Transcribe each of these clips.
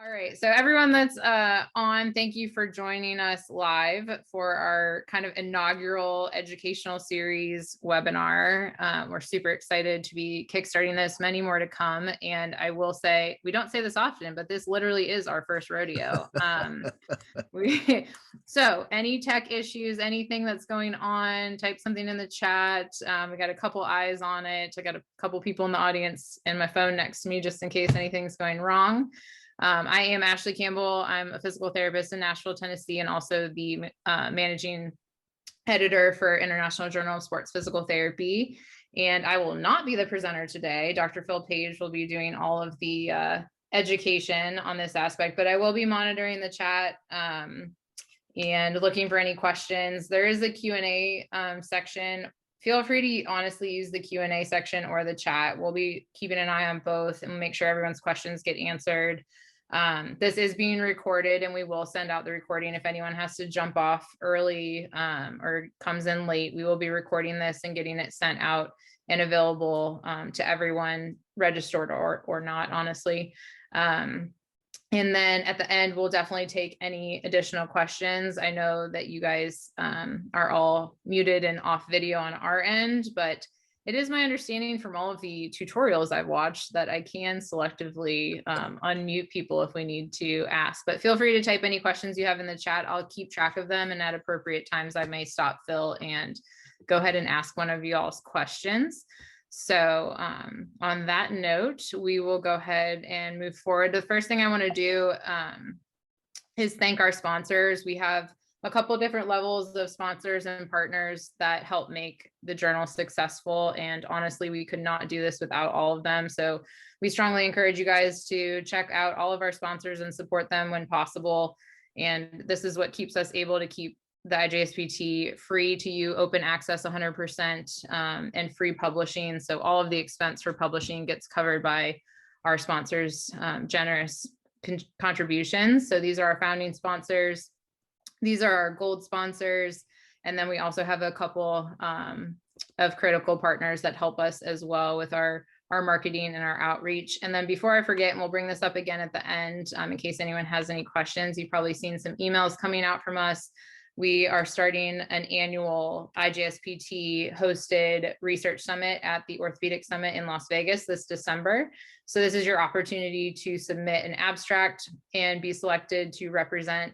All right, so everyone that's on, thank you for joining us live for our kind of inaugural educational series webinar. We're super excited to be kickstarting this, many more to come. And I will say, we don't say this often, but this literally is our first rodeo. So any tech issues, anything that's going on, type something in the chat. We got a couple eyes on it. I got a couple people in the audience and my phone next to me just in case anything's going wrong. I am Ashley Campbell. I'm a physical therapist in Nashville, Tennessee, and also the managing editor for International Journal of Sports Physical Therapy. And I will not be the presenter today. Dr. Phil Page will be doing all of the education on this aspect, but I will be monitoring the chat and looking for any questions. There is a Q&A section. Feel free to honestly use the Q&A section or the chat. We'll be keeping an eye on both and make sure everyone's questions get answered. This is being recorded and we will send out the recording. If anyone has to jump off early or comes in late, we will be recording this and getting it sent out and available to everyone, registered or not, honestly. And then at the end, we'll definitely take any additional questions. I know that you guys are all muted and off video on our end, but it is my understanding from all of the tutorials I've watched that I can selectively unmute people if we need to ask, but feel free to type any questions you have in the chat. I'll keep track of them, and at appropriate times, I may stop Phil and go ahead and ask one of y'all's questions. So on that note, we will go ahead and move forward. The first thing I want to do is thank our sponsors. We have a couple different levels of sponsors and partners that help make the journal successful. And honestly, we could not do this without all of them. So we strongly encourage you guys to check out all of our sponsors and support them when possible. And this is what keeps us able to keep the IJSPT free to you, open access 100%, and free publishing. So all of the expense for publishing gets covered by our sponsors' generous contributions. So these are our founding sponsors. These are our gold sponsors. And then we also have a couple of critical partners that help us as well with our marketing and our outreach. And then before I forget, and we'll bring this up again at the end, in case anyone has any questions, you've probably seen some emails coming out from us. We are starting an annual IJSPT hosted research summit at the Orthopedic Summit in Las Vegas this December. So this is your opportunity to submit an abstract and be selected to represent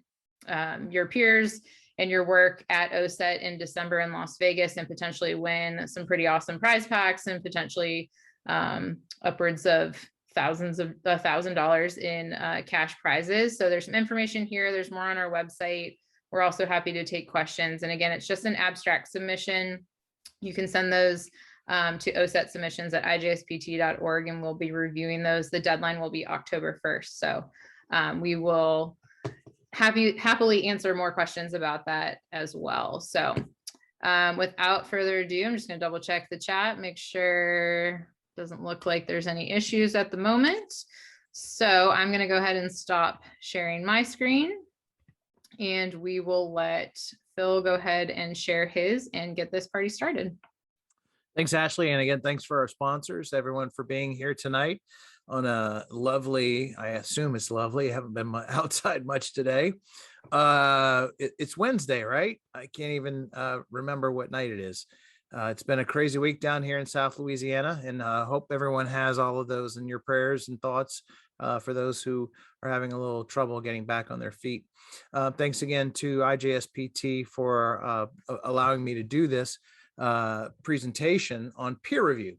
your peers and your work at OSET in December in Las Vegas, and potentially win some pretty awesome prize packs and potentially upwards of $1,000 in cash prizes. So there's some information here. There's more on our website. We're also happy to take questions. And again, it's just an abstract submission. You can send those to OSET submissions at ijspt.org, and we'll be reviewing those. The deadline will be October 1st. So we will happily answer more questions about that as well. So without further ado, I'm just going to double check the chat, make sure it doesn't look like there's any issues at the moment. So I'm going to go ahead and stop sharing my screen, and we will let Phil go ahead and share his and get this party started. Thanks, Ashley. And again, thanks for our sponsors, everyone, for being here tonight on a lovely, I assume it's lovely. I haven't been outside much today. It's Wednesday, right? I can't even remember what night it is. It's been a crazy week down here in South Louisiana, and hope everyone has all of those in your prayers and thoughts for those who are having a little trouble getting back on their feet. Thanks again to IJSPT for allowing me to do this presentation on peer review.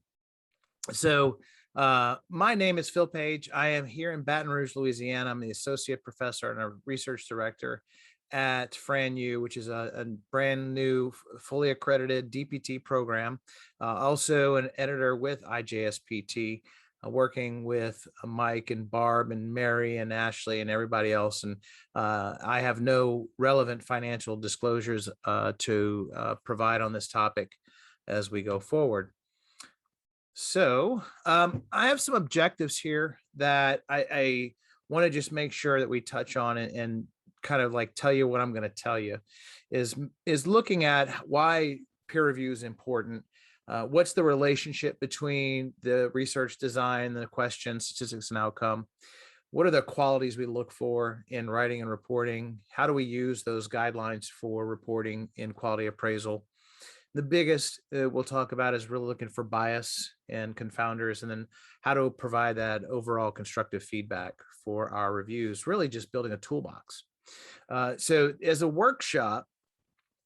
So my name is Phil Page. I am here in Baton Rouge, Louisiana. I'm the associate professor and a research director at FranU, which is a brand new, fully accredited DPT program. Also an editor with IJSPT, working with Mike and Barb and Mary and Ashley and everybody else. And I have no relevant financial disclosures to provide on this topic as we go forward. So I have some objectives here that I want to just make sure that we touch on and kind of like tell you what I'm going to tell you is looking at why peer review is important. What's the relationship between the research design, the question, statistics, and outcome? what are the qualities we look for in writing and reporting? How do we use those guidelines for reporting in quality appraisal? The biggest we'll talk about is really looking for bias and confounders, and then how to provide that overall constructive feedback for our reviews, really just building a toolbox. So as a workshop,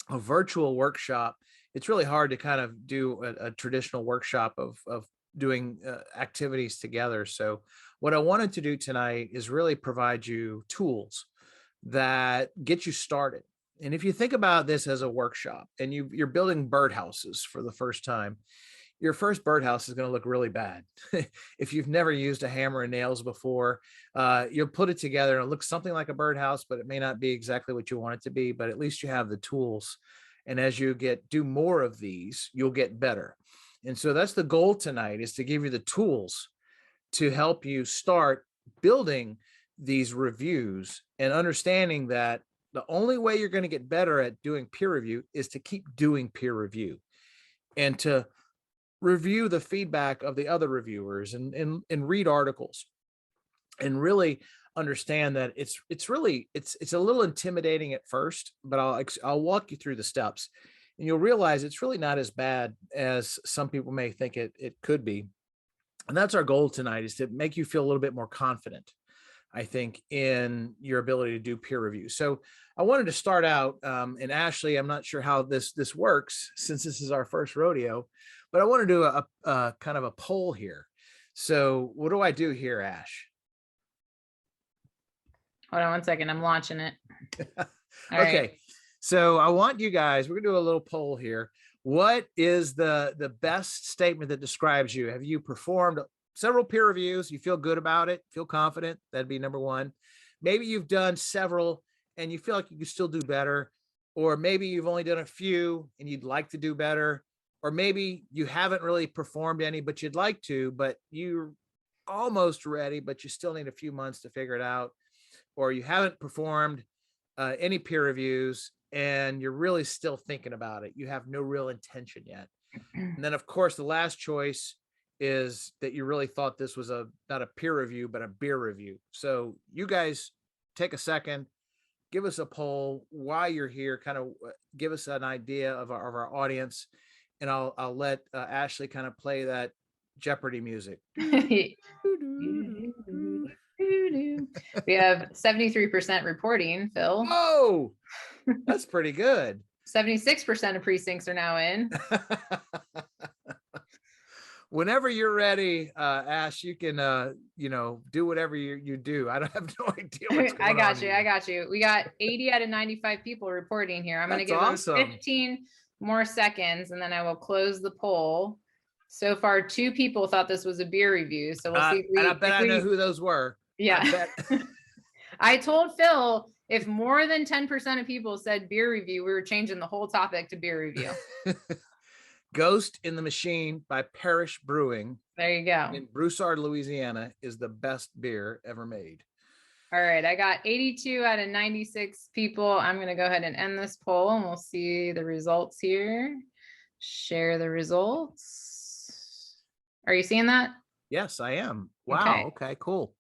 a virtual workshop, it's really hard to kind of do a traditional workshop of doing activities together. So what I wanted to do tonight is really provide you tools that get you started. And if you think about this as a workshop and you're building birdhouses for the first time, your first birdhouse is going to look really bad. If you've never used a hammer and nails before, you'll put it together and it looks something like a birdhouse, but it may not be exactly what you want it to be, but at least you have the tools. And as you do more of these, you'll get better. And so that's the goal tonight, is to give you the tools to help you start building these reviews and understanding that the only way you're going to get better at doing peer review is to keep doing peer review and to review the feedback of the other reviewers and read articles and really understand that it's a little intimidating at first, but I'll walk you through the steps and you'll realize it's really not as bad as some people may think it could be. And that's our goal tonight, is to make you feel a little bit more confident, I think, in your ability to do peer review. So I wanted to start out, and Ashley, I'm not sure how this works since this is our first rodeo, but I want to do a kind of a poll here. So what do I do here, Ash? Hold on one second. I'm launching it. Okay. Right. So I want you guys, we're gonna do a little poll here. What is the best statement that describes you? Have you performed several peer reviews? You feel good about it, feel confident? That'd be number one. Maybe you've done several and you feel like you can still do better, or maybe you've only done a few and you'd like to do better, or maybe you haven't really performed any, but you'd like to, but you're almost ready, but you still need a few months to figure it out, or you haven't performed any peer reviews and you're really still thinking about it. You have no real intention yet. And then of course, the last choice is that you really thought this was not a peer review, but a beer review. So you guys take a second, give us a poll, why you're here, kind of give us an idea of our audience. And I'll let Ashley kind of play that Jeopardy music. We have 73% reporting, Phil. Oh, that's pretty good. 76% of precincts are now in. Whenever you're ready, Ash, you can, do whatever you do. I don't have no idea what's going on. I got you. We got 80 out of 95 people reporting here. I'm going to give them 15 more seconds and then I will close the poll. So far, 2 people thought this was a beer review. So we'll see. And I bet I know who those were. Yeah. I told Phil, if more than 10% of people said beer review, we were changing the whole topic to beer review. Ghost in the Machine by Parish Brewing. There you go. In Broussard, Louisiana, is the best beer ever made. All right. I got 82 out of 96 people. I'm going to go ahead and end this poll and we'll see the results here. Share the results. Are you seeing that? Yes, I am. Wow. Okay, cool.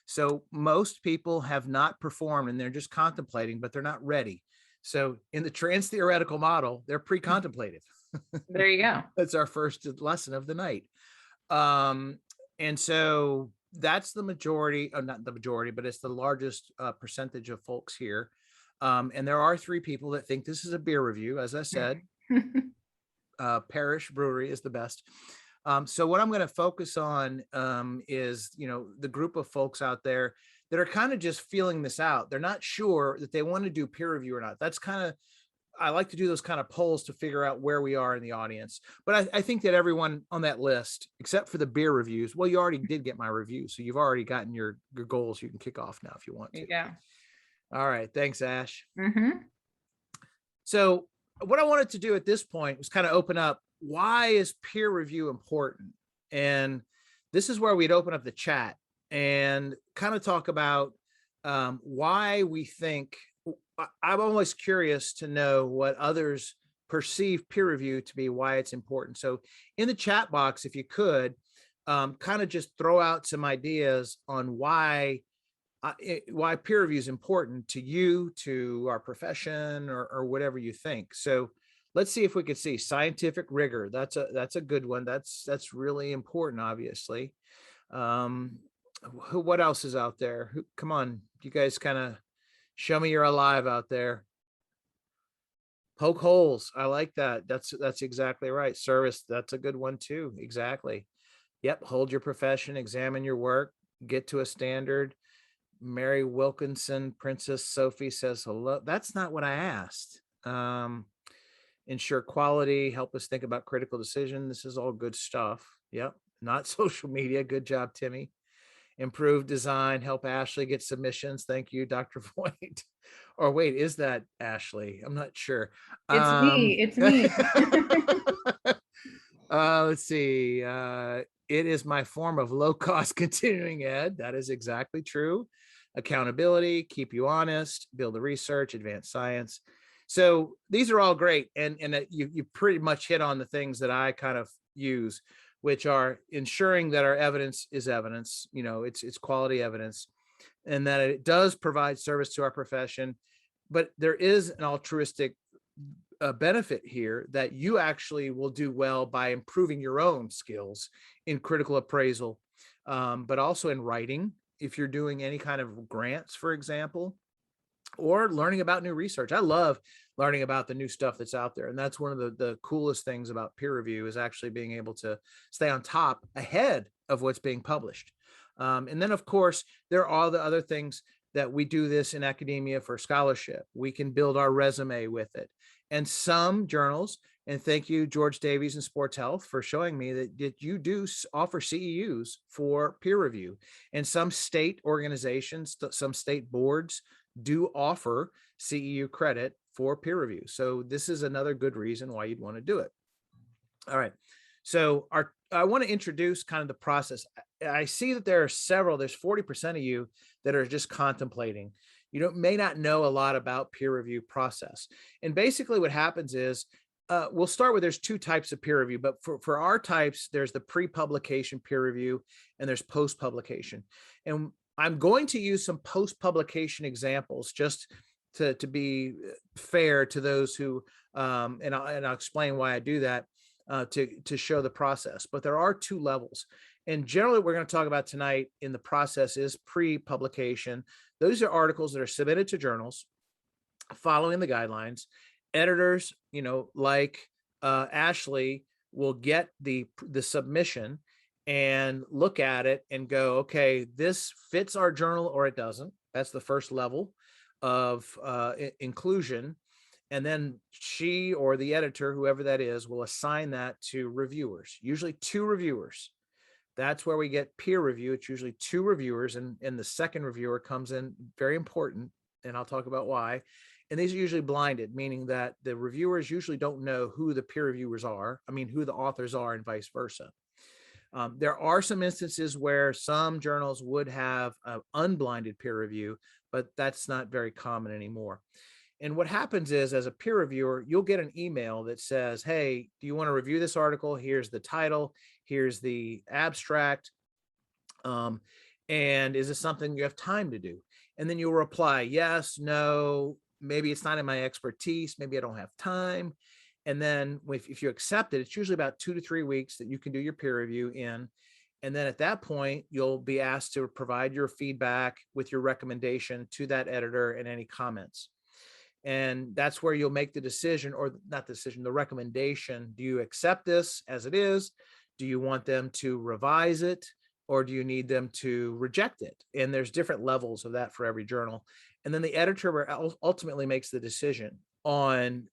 So most people have not performed and they're just contemplating, but they're not ready. So in the trans-theoretical model, they're pre-contemplative. There you go. That's our first lesson of the night. And so that's the majority, not the majority, but it's the largest percentage of folks here. And there are 3 people that think this is a beer review. As I said, Parish Brewery is the best. So what I'm going to focus on is, the group of folks out there that are kind of just feeling this out. They're not sure that they want to do peer review or not. That's kind of, I like to do those kind of polls to figure out where we are in the audience. But I think that everyone on that list, except for the beer reviews, well, you already did get my review. So you've already gotten your goals. You can kick off now if you want to. Yeah. All right. Thanks, Ash. Mm-hmm. So what I wanted to do at this point was kind of open up, why is peer review important? And this is where we'd open up the chat and kind of talk about why we think. I'm always curious to know what others perceive peer review to be, why it's important. So in the chat box, if you could kind of just throw out some ideas on why why peer review is important to you, to our profession, or whatever you think. So let's see if we could see scientific rigor. That's a good one. That's really important, obviously. What else is out there? Come on, you guys kind of show me you're alive out there. Poke holes. I like that. That's exactly right. Service. That's a good one too. Exactly. Yep. Hold your profession, examine your work, get to a standard. Mary Wilkinson, Princess Sophie says hello. That's not what I asked. Ensure quality, help us think about critical decision. This is all good stuff. Yep. Not social media. Good job, Timmy. Improve design, help Ashley get submissions. Thank you, Dr. Voigt. Or wait, is that Ashley? I'm not sure. It's me. It's me. Let's see. It is my form of low-cost continuing ed. That is exactly true. Accountability, keep you honest, build the research, advance science. So these are all great. And you pretty much hit on the things that I kind of use, which are ensuring that our evidence is evidence, it's quality evidence, and that it does provide service to our profession. But there is an altruistic benefit here that you actually will do well by improving your own skills in critical appraisal, but also in writing, if you're doing any kind of grants, for example, or learning about new research. I love learning about the new stuff that's out there. And that's one of the coolest things about peer review, is actually being able to stay on top ahead of what's being published. And then, of course, there are all the other things that we do this in academia for scholarship. We can build our resume with it. And some journals, and thank you, George Davies and Sports Health, for showing me that you do offer CEUs for peer review. And some state organizations, some state boards do offer CEU credit for peer review. So this is another good reason why you'd want to do it. All right. So I want to introduce kind of the process. I see that there's 40% of you that are just contemplating. You may not know a lot about peer review process. And basically what happens is, we'll start with, there's two types of peer review, but for our types, there's the pre-publication peer review and there's post-publication. And I'm going to use some post-publication examples just to be fair to those who, and I'll explain why I do that, to show the process. But there are two levels. And generally, what we're going to talk about tonight in the process is pre-publication. Those are articles that are submitted to journals following the guidelines. Editors, like Ashley, will get the submission and look at it and go, okay, this fits our journal or it doesn't. That's the first level of inclusion. And then she or the editor, whoever that is, will assign that to reviewers, usually 2 reviewers. That's where we get peer review. It's usually 2 reviewers, and the second reviewer comes in, very important, and I'll talk about why. And these are usually blinded, meaning that the reviewers usually don't know who the peer reviewers are, who the authors are, and vice versa. There are some instances where some journals would have unblinded peer review, but that's not very common anymore. And what happens is, as a peer reviewer, you'll get an email that says, hey, do you want to review this article? Here's the title. Here's the abstract. And is this something you have time to do? And then you'll reply, yes, no, maybe it's not in my expertise. Maybe I don't have time. And then if you accept it, it's usually about 2 to 3 weeks that you can do your peer review in. And then at that point, you'll be asked to provide your feedback with your recommendation to that editor and any comments. And that's where you'll make the decision, or not the decision, the recommendation. Do you accept this as it is? Do you want them to revise it, or do you need them to reject it? And there's different levels of that for every journal. And then the editor ultimately makes the decision on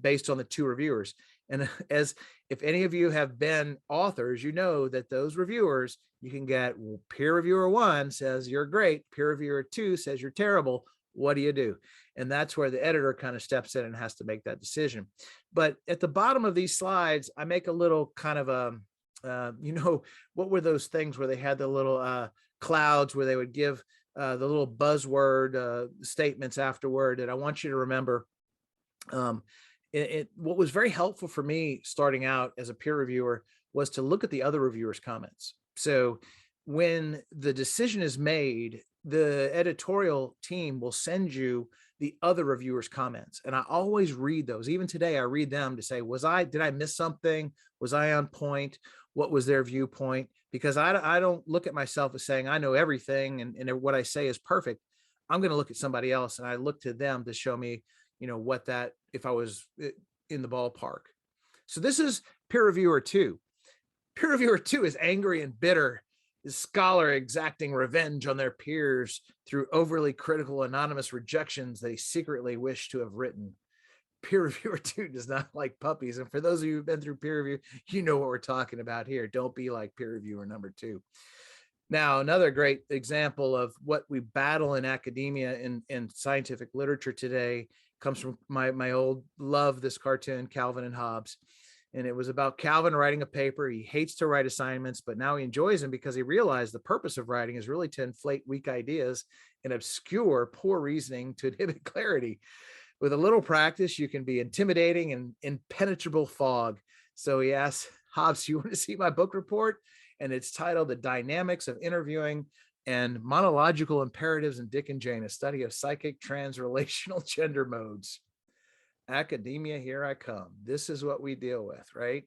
based on the 2 reviewers. And if any of you have been authors, you know that those reviewers, you can get peer reviewer 1 says you're great, peer reviewer 2 says you're terrible. What do you do? And that's where the editor kind of steps in and has to make that decision. But at the bottom of these slides, I make a little kind of what were those things where they had the little clouds where they would give the little buzzword statements afterward. And I want you to remember, what was very helpful for me starting out as a peer reviewer was to look at the other reviewers' comments. So when the decision is made, the editorial team will send you the other reviewers' comments. And I always read those. Even today, I read them to say, did I miss something? Was I on point? What was their viewpoint? Because I don't look at myself as saying I know everything and what I say is perfect. I'm going to look at somebody else, and I look to them to show me, if I was in the ballpark. So this is peer reviewer 2. Peer reviewer 2 is angry and bitter, is scholar exacting revenge on their peers through overly critical anonymous rejections they secretly wish to have written. Peer reviewer 2 does not like puppies. And for those of you who've been through peer review, you know what we're talking about here. Don't be like peer reviewer number 2. Now, another great example of what we battle in academia and scientific literature today comes from my old love, this cartoon, Calvin and Hobbes. And it was about Calvin writing a paper. He hates to write assignments, but now he enjoys them because he realized the purpose of writing is really to inflate weak ideas and obscure poor reasoning to inhibit clarity. With a little practice, you can be intimidating and impenetrable fog. So he asked Hobbes, you want to see my book report? And it's titled The Dynamics of Interviewing and Monological Imperatives in Dick and Jane, a study of psychic transrelational gender modes. Academia, here I come. This is what we deal with, right?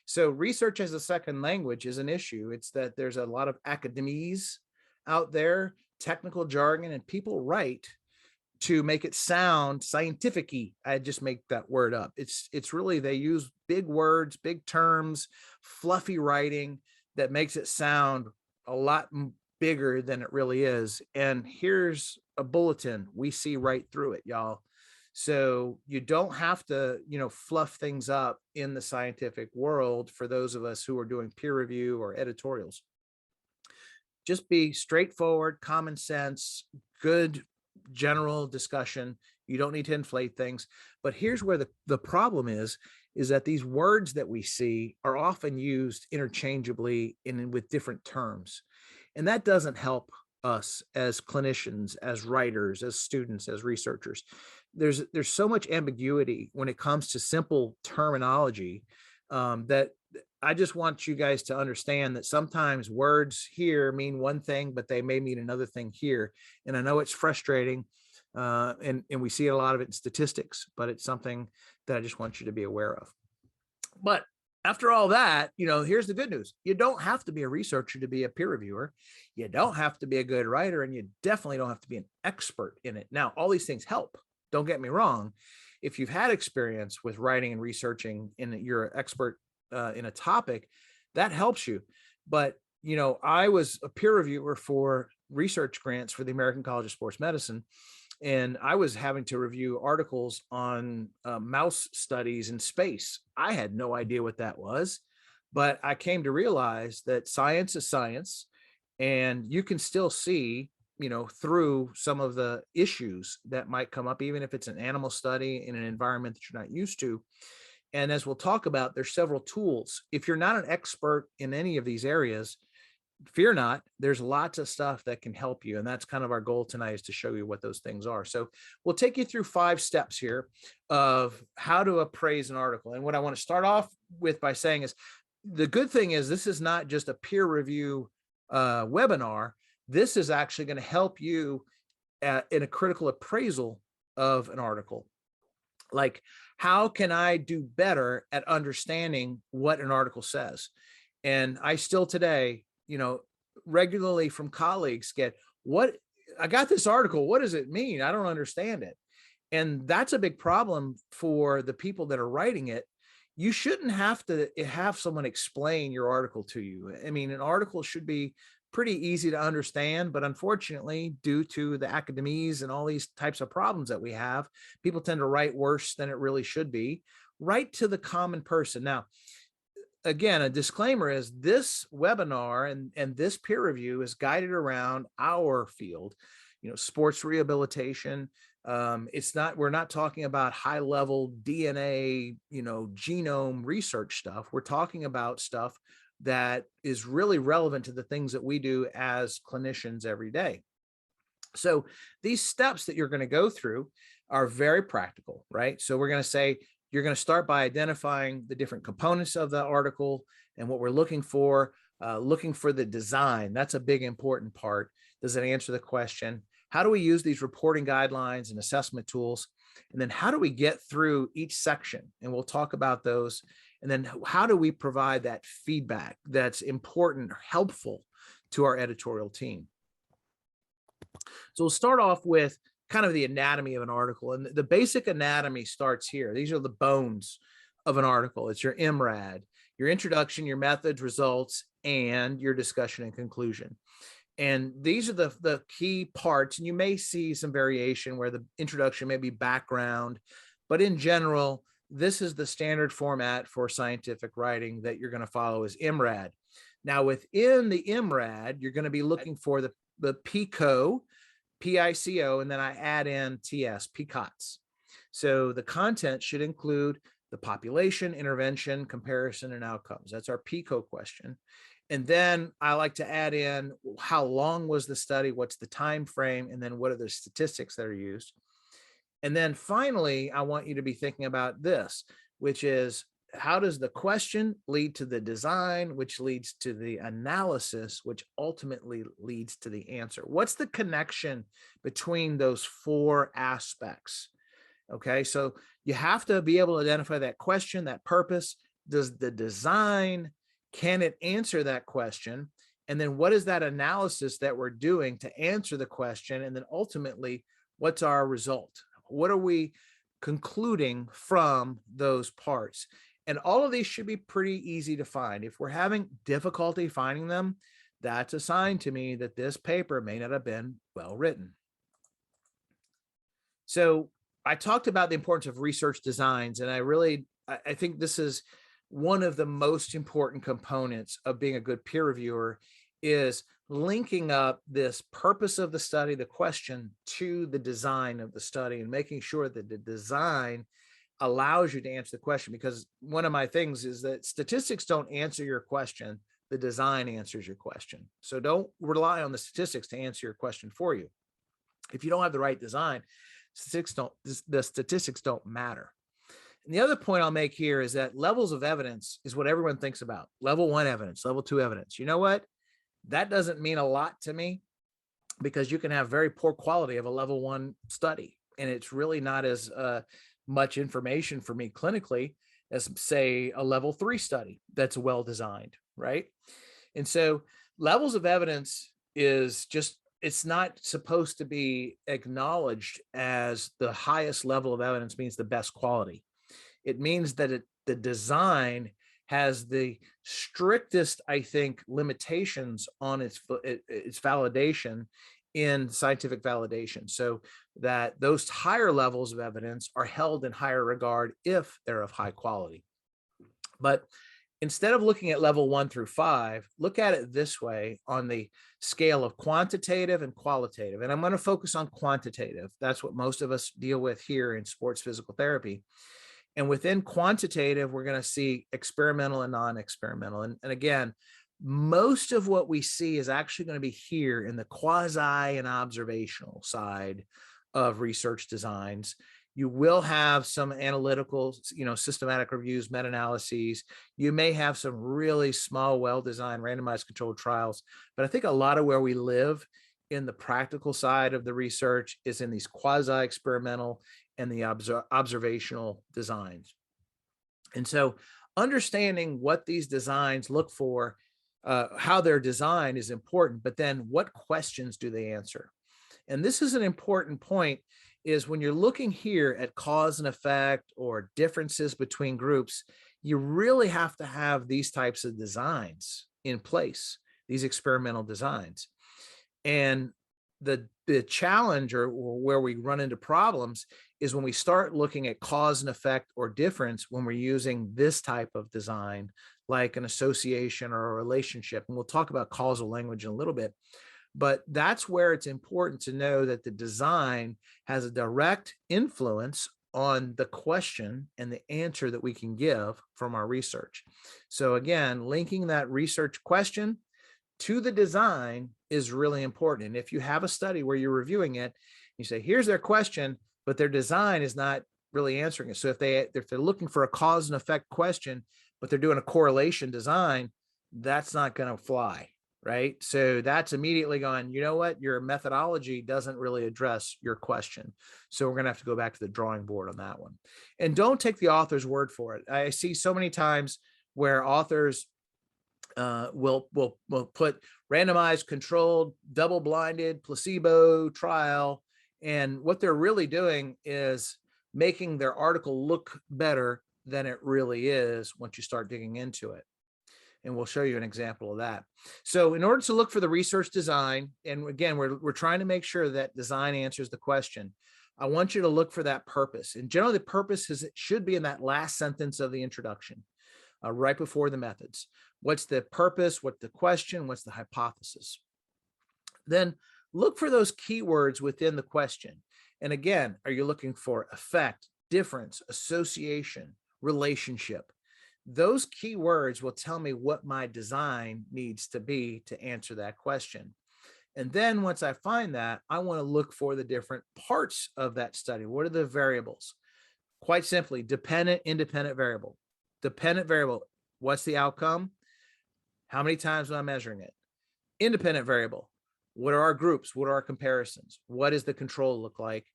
So research as a second language is an issue. It's that there's a lot of academies out there, technical jargon, and people write to make it sound scientific-y. I just make that word up. It's really, they use big words, big terms, fluffy writing that makes it sound a lot bigger than it really is. And here's a bulletin. We see right through it, y'all. So you don't have to, fluff things up in the scientific world for those of us who are doing peer review or editorials. Just be straightforward, common sense, good general discussion. You don't need to inflate things. But here's where the problem is that these words that we see are often used interchangeably with different terms. And that doesn't help us as clinicians, as writers, as students, as researchers. There's so much ambiguity when it comes to simple terminology that I just want you guys to understand that sometimes words here mean one thing, but they may mean another thing here. And I know it's frustrating, and we see a lot of it in statistics, but it's something that I just want you to be aware of. But after all that, here's the good news. You don't have to be a researcher to be a peer reviewer. You don't have to be a good writer, and you definitely don't have to be an expert in it. Now, all these things help. Don't get me wrong. If you've had experience with writing and researching and you're an expert in a topic, that helps you. But, I was a peer reviewer for research grants for the American College of Sports Medicine. And I was having to review articles on mouse studies in space. I had no idea what that was, but I came to realize that science is science, and you can still see, through some of the issues that might come up, even if it's an animal study in an environment that you're not used to. And as we'll talk about, there's several tools. If you're not an expert in any of these areas, fear not, there's lots of stuff that can help you. And that's kind of our goal tonight, is to show you what those things are. So we'll take you through 5 steps here of how to appraise an article. And what I want to start off with by saying is, the good thing is this is not just a peer review webinar. This is actually going to help you in a critical appraisal of an article. Like, how can I do better at understanding what an article says? And I still today, regularly from colleagues get, I got this article, what does it mean? I don't understand it. And that's a big problem for the people that are writing it. You shouldn't have to have someone explain your article to you. I mean, an article should be pretty easy to understand, but unfortunately, due to the academies and all these types of problems that we have, people tend to write worse than it really should be. Write to the common person. Now, again, a disclaimer is this webinar and this peer review is guided around our field, sports rehabilitation. We're not talking about high level DNA, genome research stuff. We're talking about stuff that is really relevant to the things that we do as clinicians every day. So these steps that you're going to go through are very practical, right? So we're going to say, you're going to start by identifying the different components of the article and what we're looking for. looking for the design. That's a big important part. Does it answer the question? How do we use these reporting guidelines and assessment tools? And then how do we get through each section? And we'll talk about those. And then how do we provide that feedback that's important or helpful to our editorial team? So we'll start off with kind of the anatomy of an article. And the basic anatomy starts here. These are the bones of an article. It's your IMRAD, your introduction, your methods, results, and your discussion and conclusion. And these are the key parts. And you may see some variation where the introduction may be background, but in general, this is the standard format for scientific writing that you're going to follow is IMRAD. Now, within the IMRAD, you're going to be looking for the PICO, PICO, and then I add in TS, PICOTS. So the content should include the population, intervention, comparison, and outcomes. That's our PICO question. And then I like to add in how long was the study, what's the time frame, and then what are the statistics that are used. And then finally, I want you to be thinking about this, which is how does the question lead to the design, which leads to the analysis, which ultimately leads to the answer? What's the connection between those four aspects? Okay, so you have to be able to identify that question, that purpose. Does the design, can it answer that question? And then what is that analysis that we're doing to answer the question? And then ultimately, what's our result? What are we concluding from those parts? And all of these should be pretty easy to find. If we're having difficulty finding them, that's a sign to me that this paper may not have been well written. So I talked about the importance of research designs, and I think this is one of the most important components of being a good peer reviewer is linking up this purpose of the study, the question, to the design of the study and making sure that the design allows you to answer the question. Because one of my things is that statistics don't answer your question, the design answers your question. So don't rely on the statistics to answer your question for you. If you don't have the right design, the statistics don't matter. And the other point I'll make here is that levels of evidence is what everyone thinks about. Level 1 evidence, level 2 evidence. You know what? That doesn't mean a lot to me because you can have very poor quality of a level 1 study. And it's really not as much information for me clinically as, say, a level 3 study that's well designed, right? And so levels of evidence is just, it's not supposed to be acknowledged as the highest level of evidence means the best quality. It means that the design has the strictest, I think, limitations on its validation in scientific validation, so that those higher levels of evidence are held in higher regard if they're of high quality. But instead of looking at level 1 through 5, look at it this way on the scale of quantitative and qualitative. And I'm going to focus on quantitative. That's what most of us deal with here in sports physical therapy. And within quantitative, we're going to see experimental and non-experimental. And again, most of what we see is actually going to be here in the quasi and observational side of research designs. You will have some analytical, systematic reviews, meta-analyses. You may have some really small, well-designed randomized controlled trials. But I think a lot of where we live in the practical side of the research is in these quasi-experimental and the observational designs. And so understanding what these designs look for, how they're designed is important, but then what questions do they answer? And this is an important point, is when you're looking here at cause and effect or differences between groups, you really have to have these types of designs in place, these experimental designs. And the challenge or where we run into problems is when we start looking at cause and effect or difference when we're using this type of design, like an association or a relationship. And we'll talk about causal language in a little bit. But that's where it's important to know that the design has a direct influence on the question and the answer that we can give from our research. So again, linking that research question to the design is really important. And if you have a study where you're reviewing it, you say, here's their question, but their design is not really answering it. So if they're looking for a cause and effect question, but they're doing a correlation design, that's not going to fly, right? So that's immediately going, you know what, your methodology doesn't really address your question. So we're going to have to go back to the drawing board on that one. And don't take the author's word for it. I see so many times where authors will put randomized, controlled, double-blinded, placebo trial, and what they're really doing is making their article look better than it really is once you start digging into it. And we'll show you an example of that. So in order to look for the research design, and again, we're trying to make sure that design answers the question, I want you to look for that purpose. And generally the purpose is, it should be in that last sentence of the introduction, right before the methods. What's the purpose? What's the question? What's the hypothesis? Then look for those keywords within the question. And again, are you looking for effect, difference, association, relationship? Those keywords will tell me what my design needs to be to answer that question. And then once I find that, I want to look for the different parts of that study. What are the variables? Quite simply, dependent, independent variable. Dependent variable, what's the outcome? How many times am I measuring it? Independent variable, what are our groups? What are our comparisons? What does the control look like?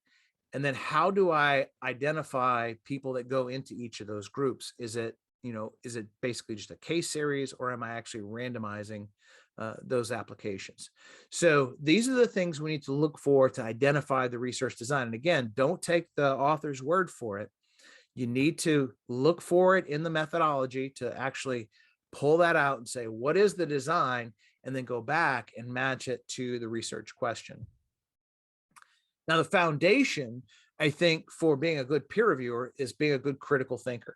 And then how do I identify people that go into each of those groups? Is it basically just a case series, or am I actually randomizing those applications? So these are the things we need to look for to identify the research design. And again, don't take the author's word for it. You need to look for it in the methodology to actually pull that out and say, what is the design? And then go back and match it to the research question. Now, the foundation, I think, for being a good peer reviewer is being a good critical thinker.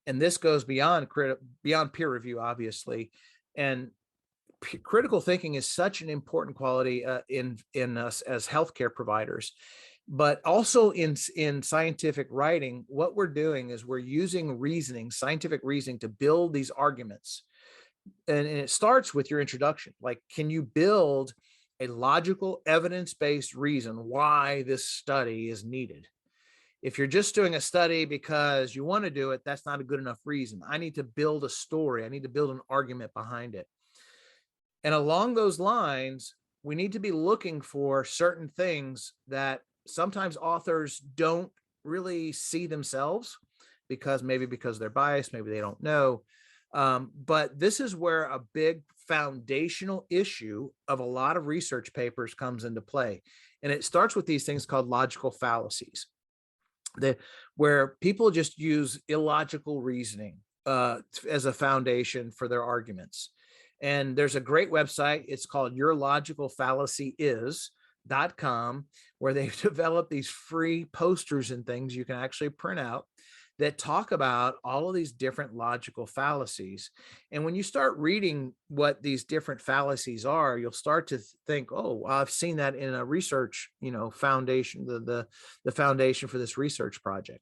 And this goes beyond peer review, obviously. And critical thinking is such an important quality in us as healthcare providers. But also in scientific writing, what we're doing is we're using reasoning, scientific reasoning, to build these arguments. And it starts with your introduction. Like, can you build a logical, evidence-based reason why this study is needed? If you're just doing a study because you want to do it, that's not a good enough reason. I need to build a story. I need to build an argument behind it. And along those lines, we need to be looking for certain things that sometimes authors don't really see themselves, because they're biased, maybe they don't know. But this is where a big foundational issue of a lot of research papers comes into play. And it starts with these things called logical fallacies, where people just use illogical reasoning as a foundation for their arguments. And there's a great website. It's called yourlogicalfallacyis.com, where they've developed these free posters and things you can actually print out that talk about all of these different logical fallacies. And when you start reading what these different fallacies are, you'll start to think, oh, well, I've seen that in a research, foundation, the foundation for this research project.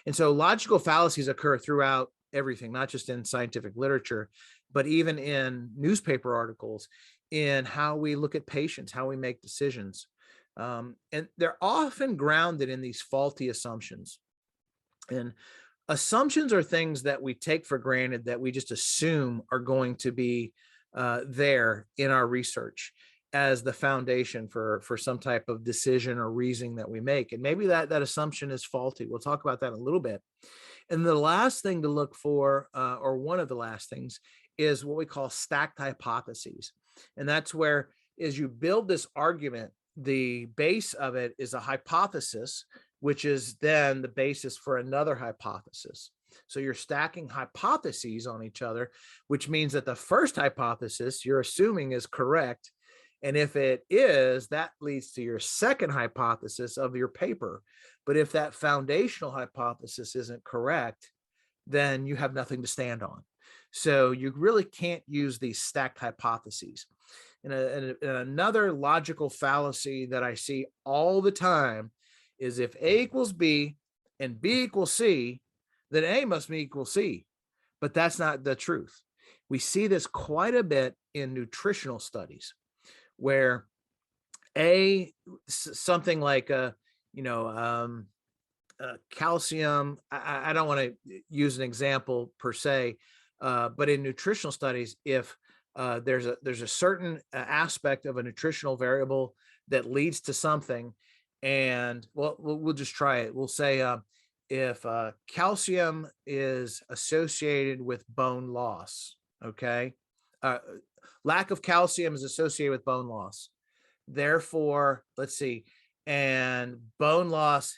And so logical fallacies occur throughout everything, not just in scientific literature, but even in newspaper articles, in how we look at patients, how we make decisions. And they're often grounded in these faulty assumptions. And assumptions are things that we take for granted, that we just assume are going to be there in our research as the foundation for some type of decision or reasoning that we make. And maybe that assumption is faulty. We'll talk about that in a little bit. And the last thing to look for, or one of the last things, is what we call stacked hypotheses. And that's where, as you build this argument, the base of it is a hypothesis, which is then the basis for another hypothesis. So you're stacking hypotheses on each other, which means that the first hypothesis you're assuming is correct. And if it is, that leads to your second hypothesis of your paper. But if that foundational hypothesis isn't correct, then you have nothing to stand on. So you really can't use these stacked hypotheses. And another logical fallacy that I see all the time is, if A equals B and B equals C, then A must be equal C. But that's not the truth. We see this quite a bit in nutritional studies, where something like calcium, I don't want to use an example per se, but in nutritional studies, if there's a certain aspect of a nutritional variable that leads to something. And we'll just try it. We'll say if calcium is associated with bone loss, okay, lack of calcium is associated with bone loss. Therefore, let's see, and bone loss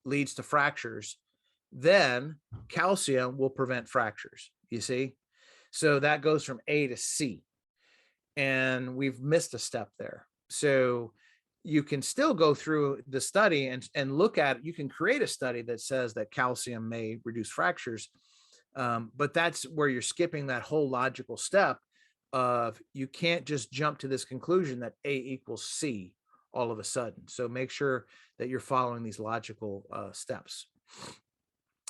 leads to fractures, then calcium will prevent fractures. You see? So that goes from A to C. And we've missed a step there. So you can still go through the study and look at it. You can create a study that says that calcium may reduce fractures. But that's where you're skipping that whole logical step of you can't just jump to this conclusion that A equals C all of a sudden. So make sure that you're following these logical steps.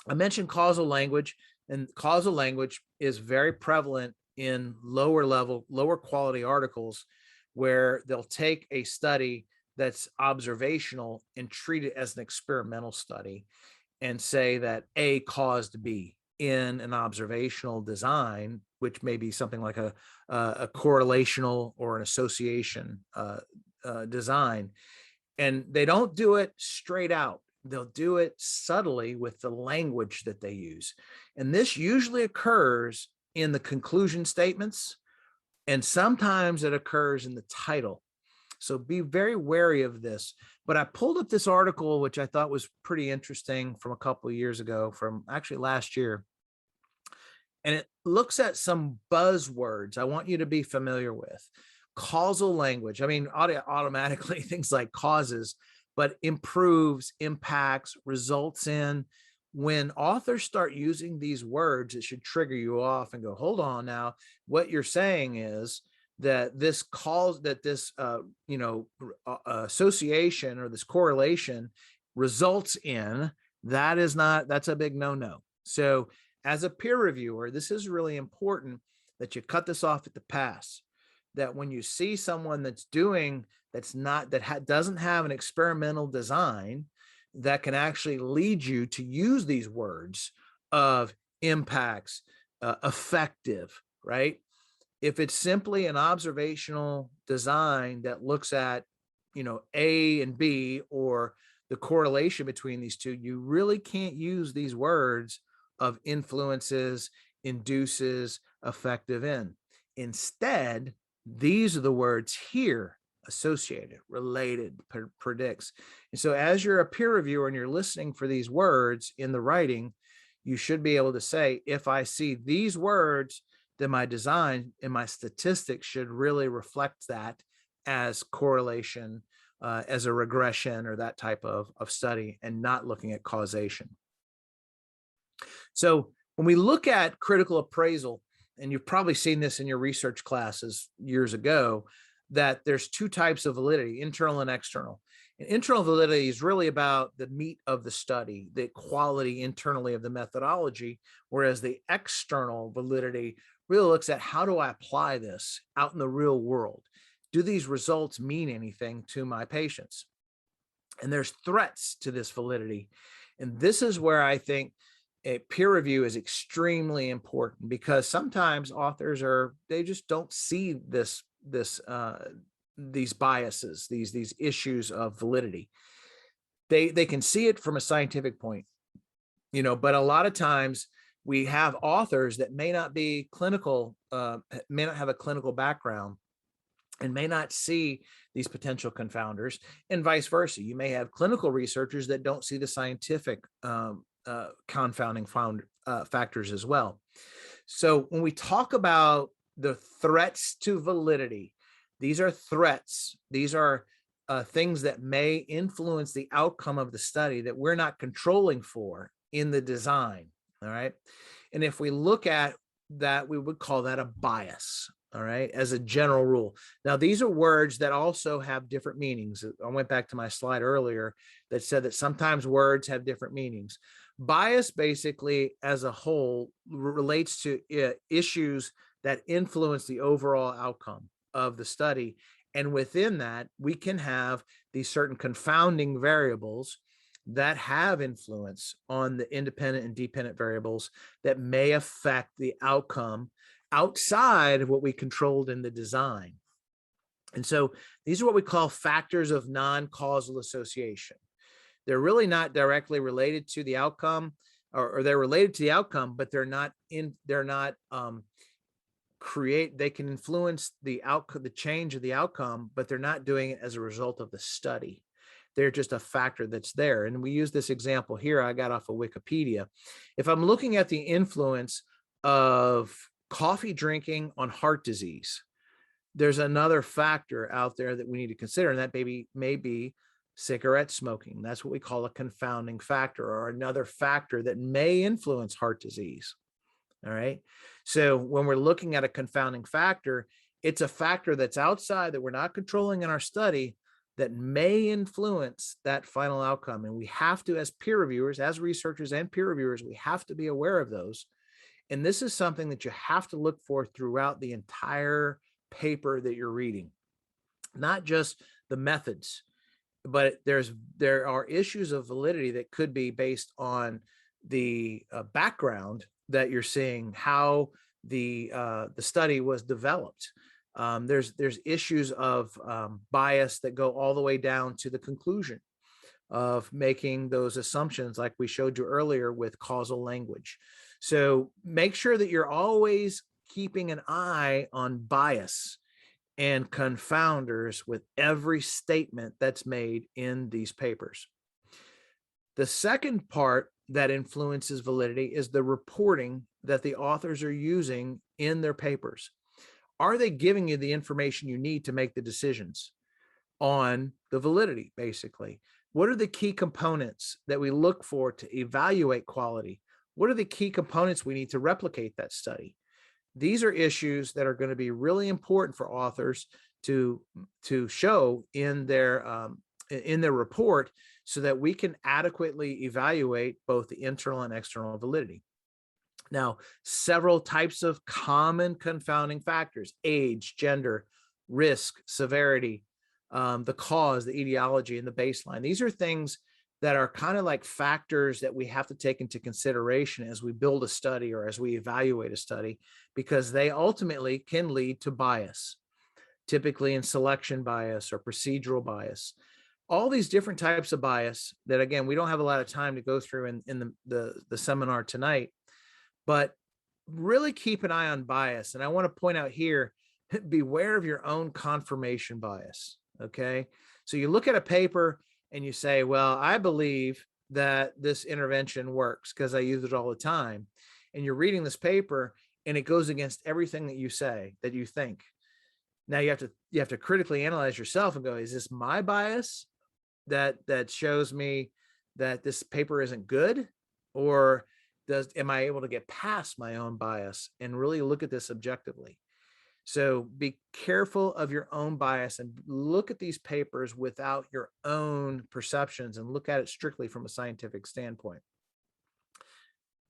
I mentioned causal language, and causal language is very prevalent in lower level, lower quality articles where they'll take a study that's observational and treat it as an experimental study and say that A caused B in an observational design, which may be something like a correlational or an association design. And they don't do it straight out. They'll do it subtly with the language that they use. And this usually occurs in the conclusion statements, and sometimes it occurs in the title. So be very wary of this. But I pulled up this article, which I thought was pretty interesting from a couple of years ago, from actually last year. And it looks at some buzzwords I want you to be familiar with. Causal language. I mean, automatically things like causes, but improves, impacts, results in. When authors start using these words, it should trigger you off and go, hold on now. What you're saying is that this association or this correlation results in, that's a big no-no. So as a peer reviewer, this is really important that you cut this off at the pass, that when you see someone doesn't have an experimental design that can actually lead you to use these words of impacts, effective, right? If it's simply an observational design that looks at, A and B or the correlation between these two, you really can't use these words of influences, induces, effective in. Instead, these are the words here: associated, related, predicts. And so as you're a peer reviewer and you're listening for these words in the writing, you should be able to say, if I see these words, then my design and my statistics should really reflect that as correlation, as a regression or that type of study, and not looking at causation. So when we look at critical appraisal, and you've probably seen this in your research classes years ago, that there's two types of validity, internal and external. And internal validity is really about the meat of the study, the quality internally of the methodology, whereas the external validity really looks at, how do I apply this out in the real world? Do these results mean anything to my patients? And there's threats to this validity. And this is where I think a peer review is extremely important, because sometimes authors they just don't see these biases, these issues of validity. They can see it from a scientific point, but a lot of times we have authors that may not be clinical, may not have a clinical background, and may not see these potential confounders, and vice versa. You may have clinical researchers that don't see the scientific confounding factors as well. So when we talk about the threats to validity, these are threats. These are things that may influence the outcome of the study that we're not controlling for in the design. All right. And if we look at that, we would call that a bias. All right, as a general rule. Now, these are words that also have different meanings. I went back to my slide earlier that said that sometimes words have different meanings. Bias basically as a whole relates to issues that influence the overall outcome of the study. And within that, we can have these certain confounding variables that have influence on the independent and dependent variables that may affect the outcome outside of what we controlled in the design. And so these are what we call factors of non-causal association. They're really not directly related to the outcome, or they're related to the outcome, but they can influence the outcome, the change of the outcome, but they're not doing it as a result of the study. They're just a factor that's there. And we use this example here I got off of Wikipedia. If I'm looking at the influence of coffee drinking on heart disease, there's another factor out there that we need to consider, and that may be cigarette smoking. That's what we call a confounding factor, or another factor that may influence heart disease. All right. So when we're looking at a confounding factor, it's a factor that's outside that we're not controlling in our study that may influence that final outcome. And we have to, as peer reviewers, as researchers and peer reviewers, we have to be aware of those. And this is something that you have to look for throughout the entire paper that you're reading, not just the methods, but there are issues of validity that could be based on the background that you're seeing, how the study was developed. There's issues of bias that go all the way down to the conclusion of making those assumptions, like we showed you earlier with causal language. So make sure that you're always keeping an eye on bias and confounders with every statement that's made in these papers. The second part that influences validity is the reporting that the authors are using in their papers. Are they giving you the information you need to make the decisions on the validity, basically? What are the key components that we look for to evaluate quality? What are the key components we need to replicate that study? These are issues that are going to be really important for authors to show in their report, so that we can adequately evaluate both the internal and external validity. Now, several types of common confounding factors: age, gender, risk, severity, the cause, the etiology, and the baseline. These are things that are kind of like factors that we have to take into consideration as we build a study or as we evaluate a study, because they ultimately can lead to bias, typically in selection bias or procedural bias. All these different types of bias that, again, we don't have a lot of time to go through in the seminar tonight, but really keep an eye on bias. And I want to point out here, beware of your own confirmation bias. Okay. So you look at a paper and you say, well, I believe that this intervention works because I use it all the time. And you're reading this paper and it goes against everything that you say, that you think. Now you have to critically analyze yourself and go, is this my bias that shows me that this paper isn't good? Or am I able to get past my own bias and really look at this objectively? So be careful of your own bias and look at these papers without your own perceptions and look at it strictly from a scientific standpoint.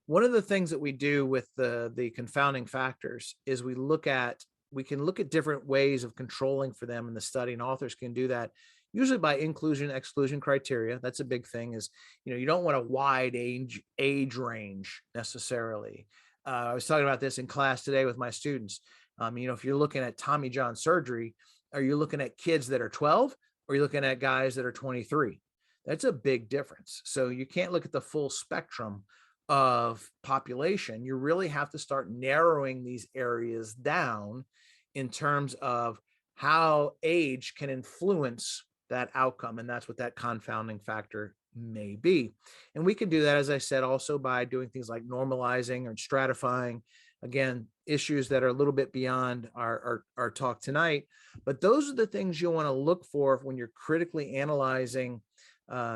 One of the things that we do with the confounding factors is we can look at different ways of controlling for them in the study, and authors can do that usually by inclusion exclusion criteria. That's a big thing, is you don't want a wide age range necessarily. I was talking about this in class today with my students. If you're looking at Tommy John surgery, are you looking at kids that are 12 or are you looking at guys that are 23? That's a big difference. So you can't look at the full spectrum of population. You really have to start narrowing these areas down in terms of how age can influence that outcome. And that's what that confounding factor may be. And we can do that, as I said, also by doing things like normalizing or stratifying. Again, issues that are a little bit beyond our talk tonight, but those are the things you'll want to look for when you're critically analyzing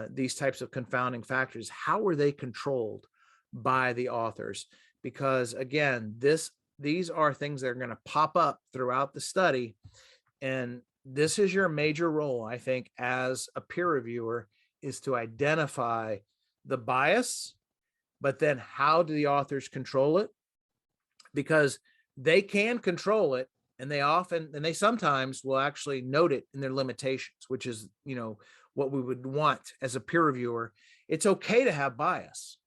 these types of confounding factors. How are they controlled by the authors? Because again, these are things that are going to pop up throughout the study. And this is your major role, I think, as a peer reviewer, is to identify the bias, but then how do the authors control it? Because they can control it, and they sometimes will actually note it in their limitations, which is, what we would want as a peer reviewer. It's okay to have bias.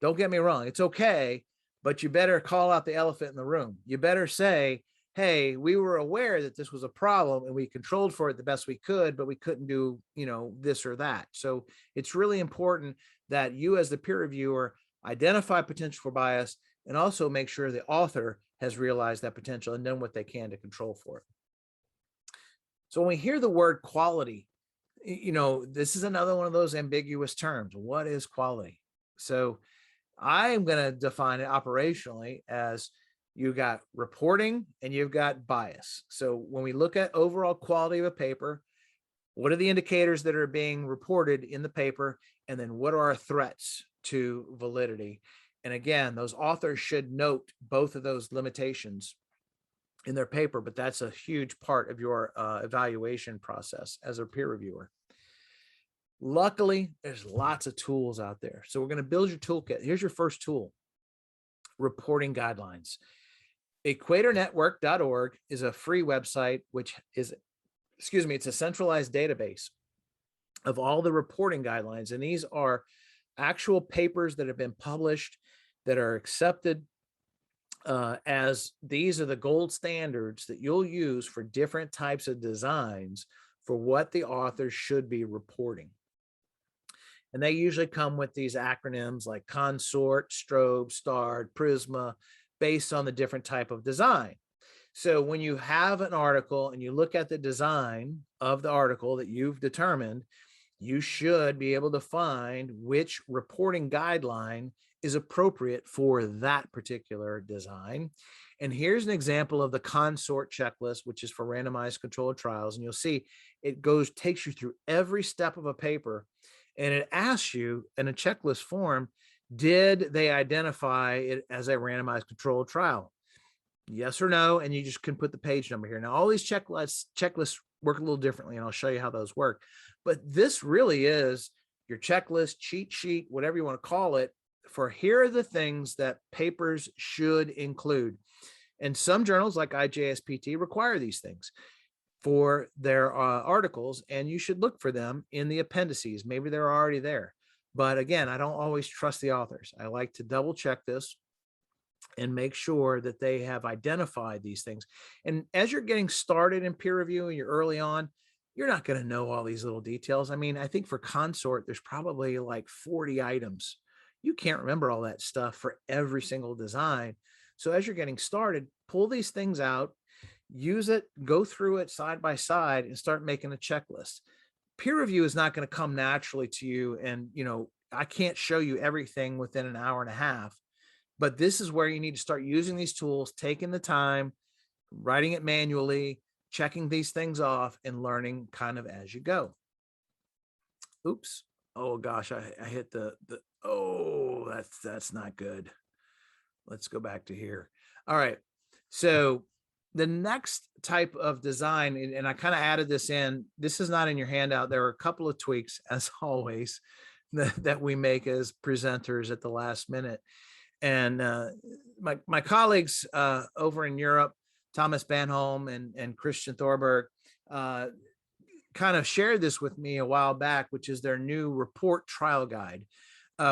Don't get me wrong. It's okay, but you better call out the elephant in the room. You better say, hey, we were aware that this was a problem and we controlled for it the best we could, but we couldn't do, this or that. So it's really important that you as the peer reviewer identify potential for bias and also make sure the author has realized that potential and done what they can to control for it. So when we hear the word quality, this is another one of those ambiguous terms. What is quality? So I am going to define it operationally as you got reporting and you've got bias. So when we look at overall quality of a paper, what are the indicators that are being reported in the paper? And then what are our threats to validity? And again, those authors should note both of those limitations in their paper, but that's a huge part of your evaluation process as a peer reviewer. Luckily, there's lots of tools out there. So we're going to build your toolkit. Here's your first tool, reporting guidelines. Equatornetwork.org is a free website, which is, it's a centralized database of all the reporting guidelines. And these are actual papers that have been published that are accepted as these are the gold standards that you'll use for different types of designs for what the authors should be reporting. And they usually come with these acronyms like consort, strobe, starred, prisma, based on the different type of design. So when you have an article and you look at the design of the article that you've determined, you should be able to find which reporting guideline is appropriate for that particular design. And here's an example of the consort checklist, which is for randomized controlled trials. And you'll see it takes you through every step of a paper. And it asks you in a checklist form, did they identify it as a randomized controlled trial? Yes or no, and you just can put the page number here. Now, all these checklists work a little differently, and I'll show you how those work. But this really is your checklist, cheat sheet, whatever you want to call it, for here are the things that papers should include. And some journals like IJSPT require these things for their articles, and you should look for them in the appendices. Maybe they're already there. But again, I don't always trust the authors. I like to double check this and make sure that they have identified these things. And as you're getting started in peer review and you're early on, you're not going to know all these little details. I mean, I think for consort, there's probably like 40 items. You can't remember all that stuff for every single design. So as you're getting started, pull these things out, use it, go through it side by side and start making a checklist. Peer review is not going to come naturally to you. And, I can't show you everything within an hour and a half, but this is where you need to start using these tools, taking the time, writing it manually, checking these things off and learning kind of as you go. Oops. Oh gosh, I hit oh, that's not good. Let's go back to here. All right. So the next type of design, and I kind of added this in, this is not in your handout. There are a couple of tweaks as always that we make as presenters at the last minute. And my colleagues over in Europe, Thomas Banholm and Christian Thorberg, kind of shared this with me a while back, which is their new report trial guide,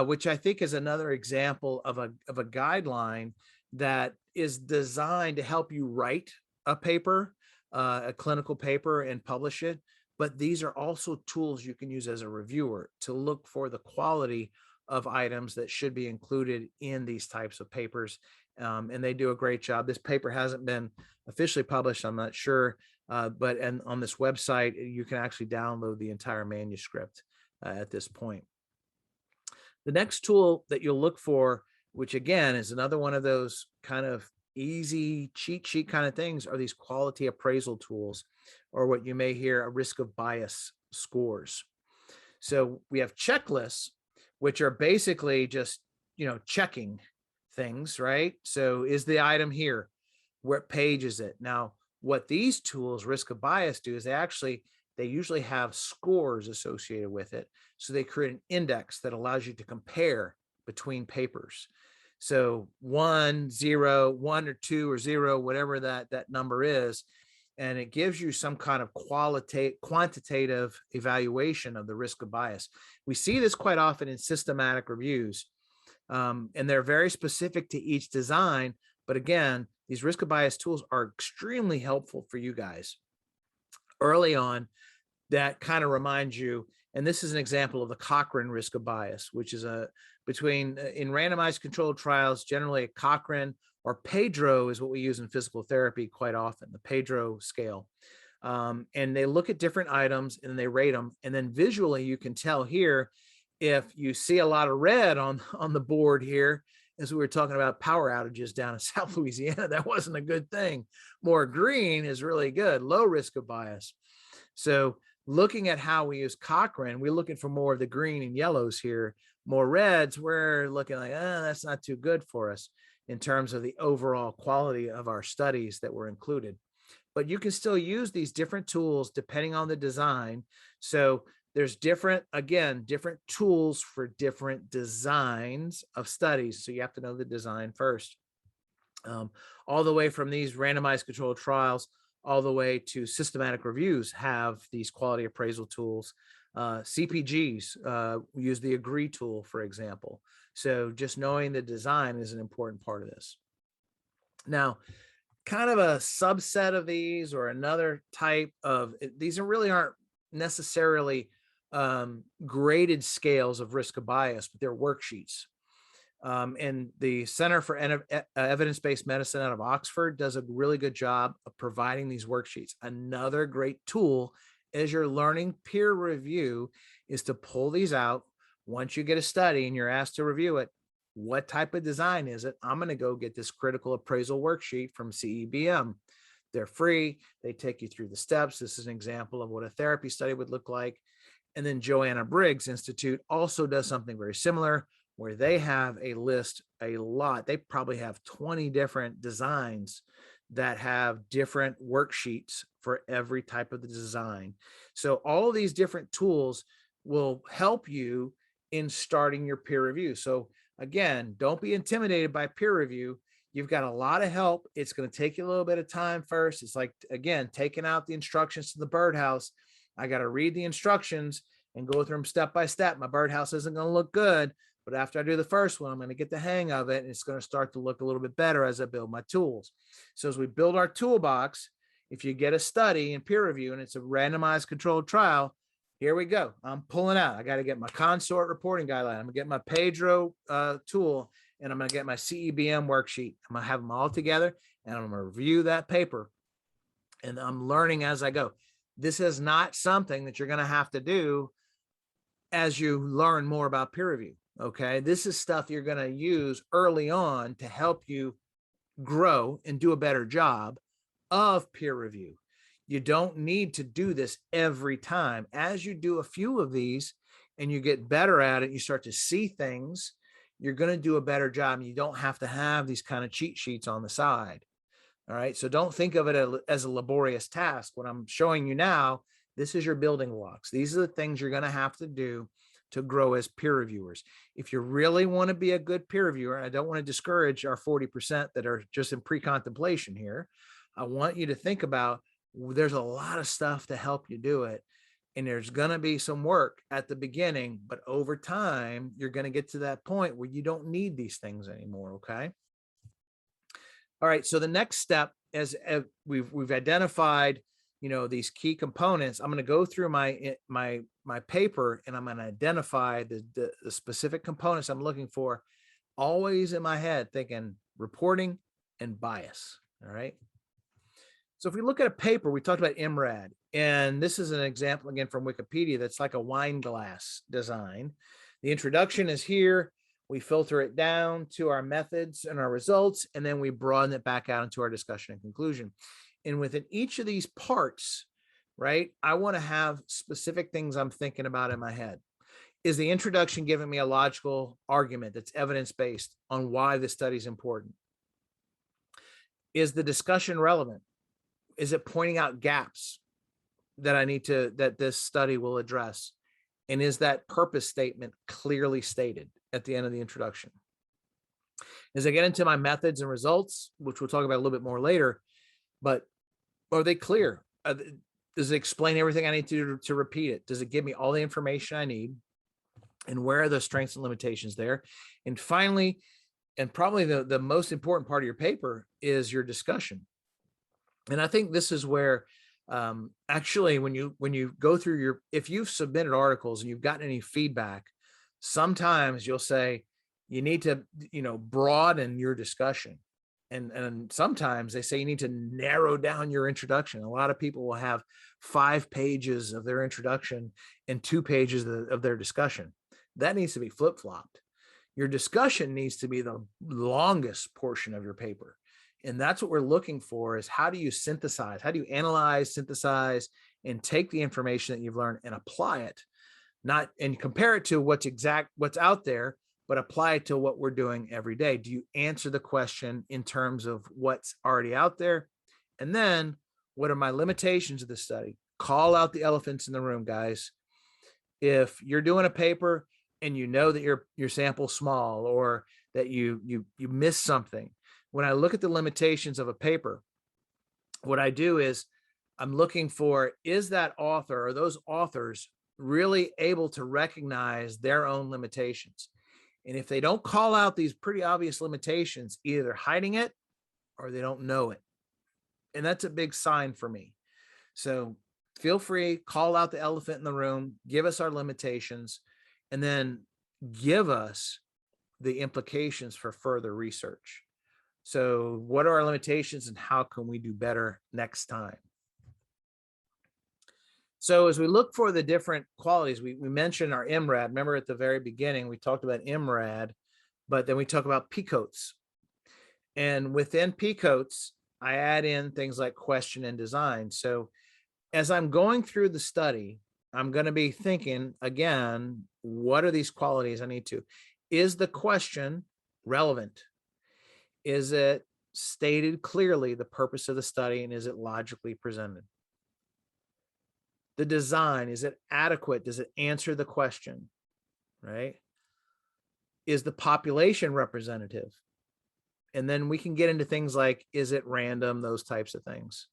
which I think is another example of a guideline that is designed to help you write a paper, a clinical paper, and publish it. But these are also tools you can use as a reviewer to look for the quality of items that should be included in these types of papers. And they do a great job. This paper hasn't been officially published, I'm not sure, but on this website, you can actually download the entire manuscript at this point. The next tool that you'll look for, which again is another one of those kind of easy cheat sheet kind of things, are these quality appraisal tools, or what you may hear a risk of bias scores. So we have checklists, which are basically just, checking things, right? So is the item here? What page is it? Now, what these tools, risk of bias, do is they usually have scores associated with it. So they create an index that allows you to compare between papers. So 1, 0, 1 or 2 or 0, whatever that number is. And it gives you some kind of quantitative evaluation of the risk of bias. We see this quite often in systematic reviews. And they're very specific to each design. But again, these risk of bias tools are extremely helpful for you guys early on. That kind of reminds you, and this is an example of the Cochrane risk of bias, which is in randomized controlled trials, generally a Cochrane or Pedro is what we use in physical therapy quite often, the Pedro scale. And they look at different items and they rate them. And then visually, you can tell here, if you see a lot of red on the board here, as we were talking about power outages down in South Louisiana, that wasn't a good thing. More green is really good, low risk of bias. So looking at how we use Cochrane, we're looking for more of the green and yellows here. More reds, we're looking like, that's not too good for us in terms of the overall quality of our studies that were included. But you can still use these different tools depending on the design. So there's different tools for different designs of studies. So you have to know the design first. All the way from these randomized controlled trials all the way to systematic reviews have these quality appraisal tools. CPGs use the agree tool, for example. So just knowing the design is an important part of this. Now, kind of a subset of these, or another type of, these really aren't necessarily graded scales of risk of bias, but they're worksheets. And the Center for Evidence-Based Medicine out of Oxford does a really good job of providing these worksheets. Another great tool as you're learning peer review is to pull these out. Once you get a study and you're asked to review it, what type of design is it? I'm going to go get this critical appraisal worksheet from CEBM. They're free. They take you through the steps. This is an example of what a therapy study would look like. And then Joanna Briggs Institute also does something very similar, where they have a list, they probably have 20 different designs that have different worksheets for every type of the design. So all of these different tools will help you in starting your peer review. So again, don't be intimidated by peer review. You've got a lot of help. It's going to take you a little bit of time first. It's like, again, taking out the instructions to the birdhouse. I got to read the instructions and go through them step by step. My birdhouse isn't going to look good, but after I do the first one, I'm going to get the hang of it, and it's going to start to look a little bit better as I build my tools. So as we build our toolbox, if you get a study in peer review and it's a randomized controlled trial, here we go. I'm pulling out. I got to get my consort reporting guideline. I'm going to get my Pedro tool, and I'm going to get my CEBM worksheet. I'm going to have them all together, and I'm going to review that paper, and I'm learning as I go. This is not something that you're going to have to do as you learn more about peer review. Okay. This is stuff you're going to use early on to help you grow and do a better job of peer review. You don't need to do this every time. As you do a few of these and you get better at it, you start to see things, you're going to do a better job. And you don't have to have these kind of cheat sheets on the side. All right. So don't think of it as a laborious task. What I'm showing you now, this is your building blocks. These are the things you're going to have to do to grow as peer reviewers. If you really want to be a good peer reviewer, and I don't want to discourage our 40% that are just in pre-contemplation here, I want you to think about, there's a lot of stuff to help you do it. And there's going to be some work at the beginning, but over time, you're going to get to that point where you don't need these things anymore. Okay. All right. So the next step, as we've identified, these key components, I'm going to go through my paper, and I'm going to identify the specific components I'm looking for, always in my head thinking reporting and bias. All right. So if we look at a paper, we talked about MRAD, and this is an example again from Wikipedia that's like a wine glass design. The introduction is here. We filter it down to our methods and our results, and then we broaden it back out into our discussion and conclusion. And within each of these parts, right, I want to have specific things I'm thinking about in my head. Is the introduction giving me a logical argument that's evidence-based on why this study is important? Is the discussion relevant? Is it pointing out gaps that this study will address? And is that purpose statement clearly stated at the end of the introduction? As I get into my methods and results, which we'll talk about a little bit more later, but are they clear? Does it explain everything I need to repeat it? Does it give me all the information I need? and where are the strengths and limitations there. And finally, and probably the most important part of your paper is your discussion. And I think this is where actually when you go through your, if you've submitted articles and you've gotten any feedback, sometimes you'll say you need to, broaden your discussion. And sometimes they say you need to narrow down your introduction. A lot of people will have 5 pages of their introduction and 2 pages of their discussion. That needs to be flip-flopped. Your discussion needs to be the longest portion of your paper. And that's what we're looking for, is how do you synthesize, how do you analyze, synthesize, and take the information that you've learned and apply it, not and compare it to what's out there, but apply it to what we're doing every day. Do you answer the question in terms of what's already out there? And then what are my limitations of the study? Call out the elephants in the room, guys. If you're doing a paper and you know that your sample's small, or that you missed something, when I look at the limitations of a paper, what I do is I'm looking for, is that author or those authors really able to recognize their own limitations? And if they don't call out these pretty obvious limitations, either they're hiding it or they don't know it. And that's a big sign for me. So feel free, call out the elephant in the room, give us our limitations, and then give us the implications for further research. So what are our limitations and how can we do better next time? So as we look for the different qualities, we mentioned our MRAD. Remember at the very beginning, we talked about MRAD, but then we talk about P-coats. And within P-coats, I add in things like question and design. So as I'm going through the study, I'm going to be thinking, again, what are these qualities I need to? Is the question relevant? Is it stated clearly the purpose of the study, and is it logically presented? The design, is it adequate? Does it answer the question, right? Is the population representative? And then we can get into things like, is it random? Those types of things.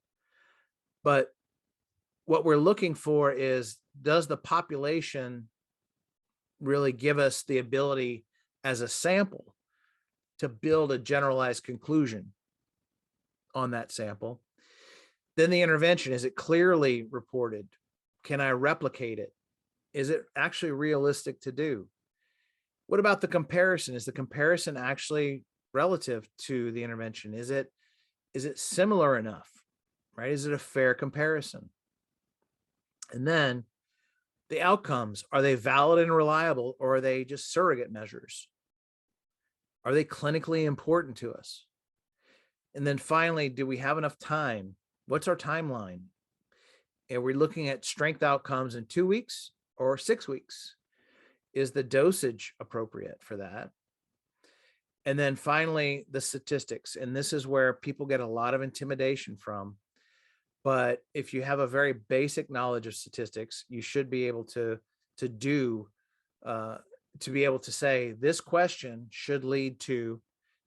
But what we're looking for is, does the population really give us the ability as a sample to build a generalized conclusion on that sample? Then the intervention, is it clearly reported? Can I replicate it? Is it actually realistic to do? What about the comparison? Is the comparison actually relative to the intervention? Is it similar enough, right? Is it a fair comparison? And then the outcomes, are they valid and reliable, or are they just surrogate measures? Are they clinically important to us? And then finally, do we have enough time? What's our timeline? Are we looking at strength outcomes in 2 weeks or 6 weeks? Is the dosage appropriate for that? And then finally, the statistics. And this is where people get a lot of intimidation from. But if you have a very basic knowledge of statistics, you should be able to be able to say, this question should lead to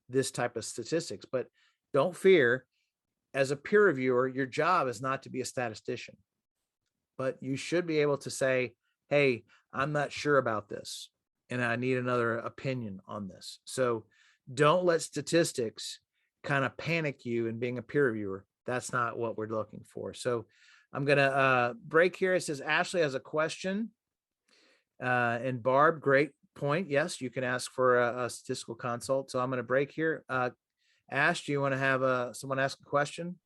this type of statistics. But don't fear, as a peer reviewer, your job is not to be a statistician, but you should be able to say, hey, I'm not sure about this, and I need another opinion on this. So don't let statistics kind of panic you in being a peer reviewer. That's not what we're looking for. So I'm going to break here. It says Ashley has a question. And Barb, great point. Yes, you can ask for a statistical consult. So I'm going to break here. Ash, do you want to have someone ask a question?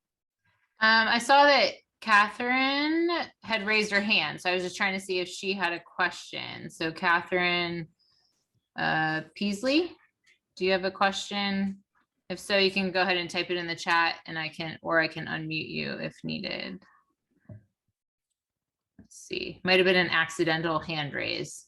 I saw that Catherine had raised her hand, so I was just trying to see if she had a question. So Catherine Peasley, do you have a question? If so, you can go ahead and type it in the chat, and I can unmute you if needed. Let's see, might have been an accidental hand raise.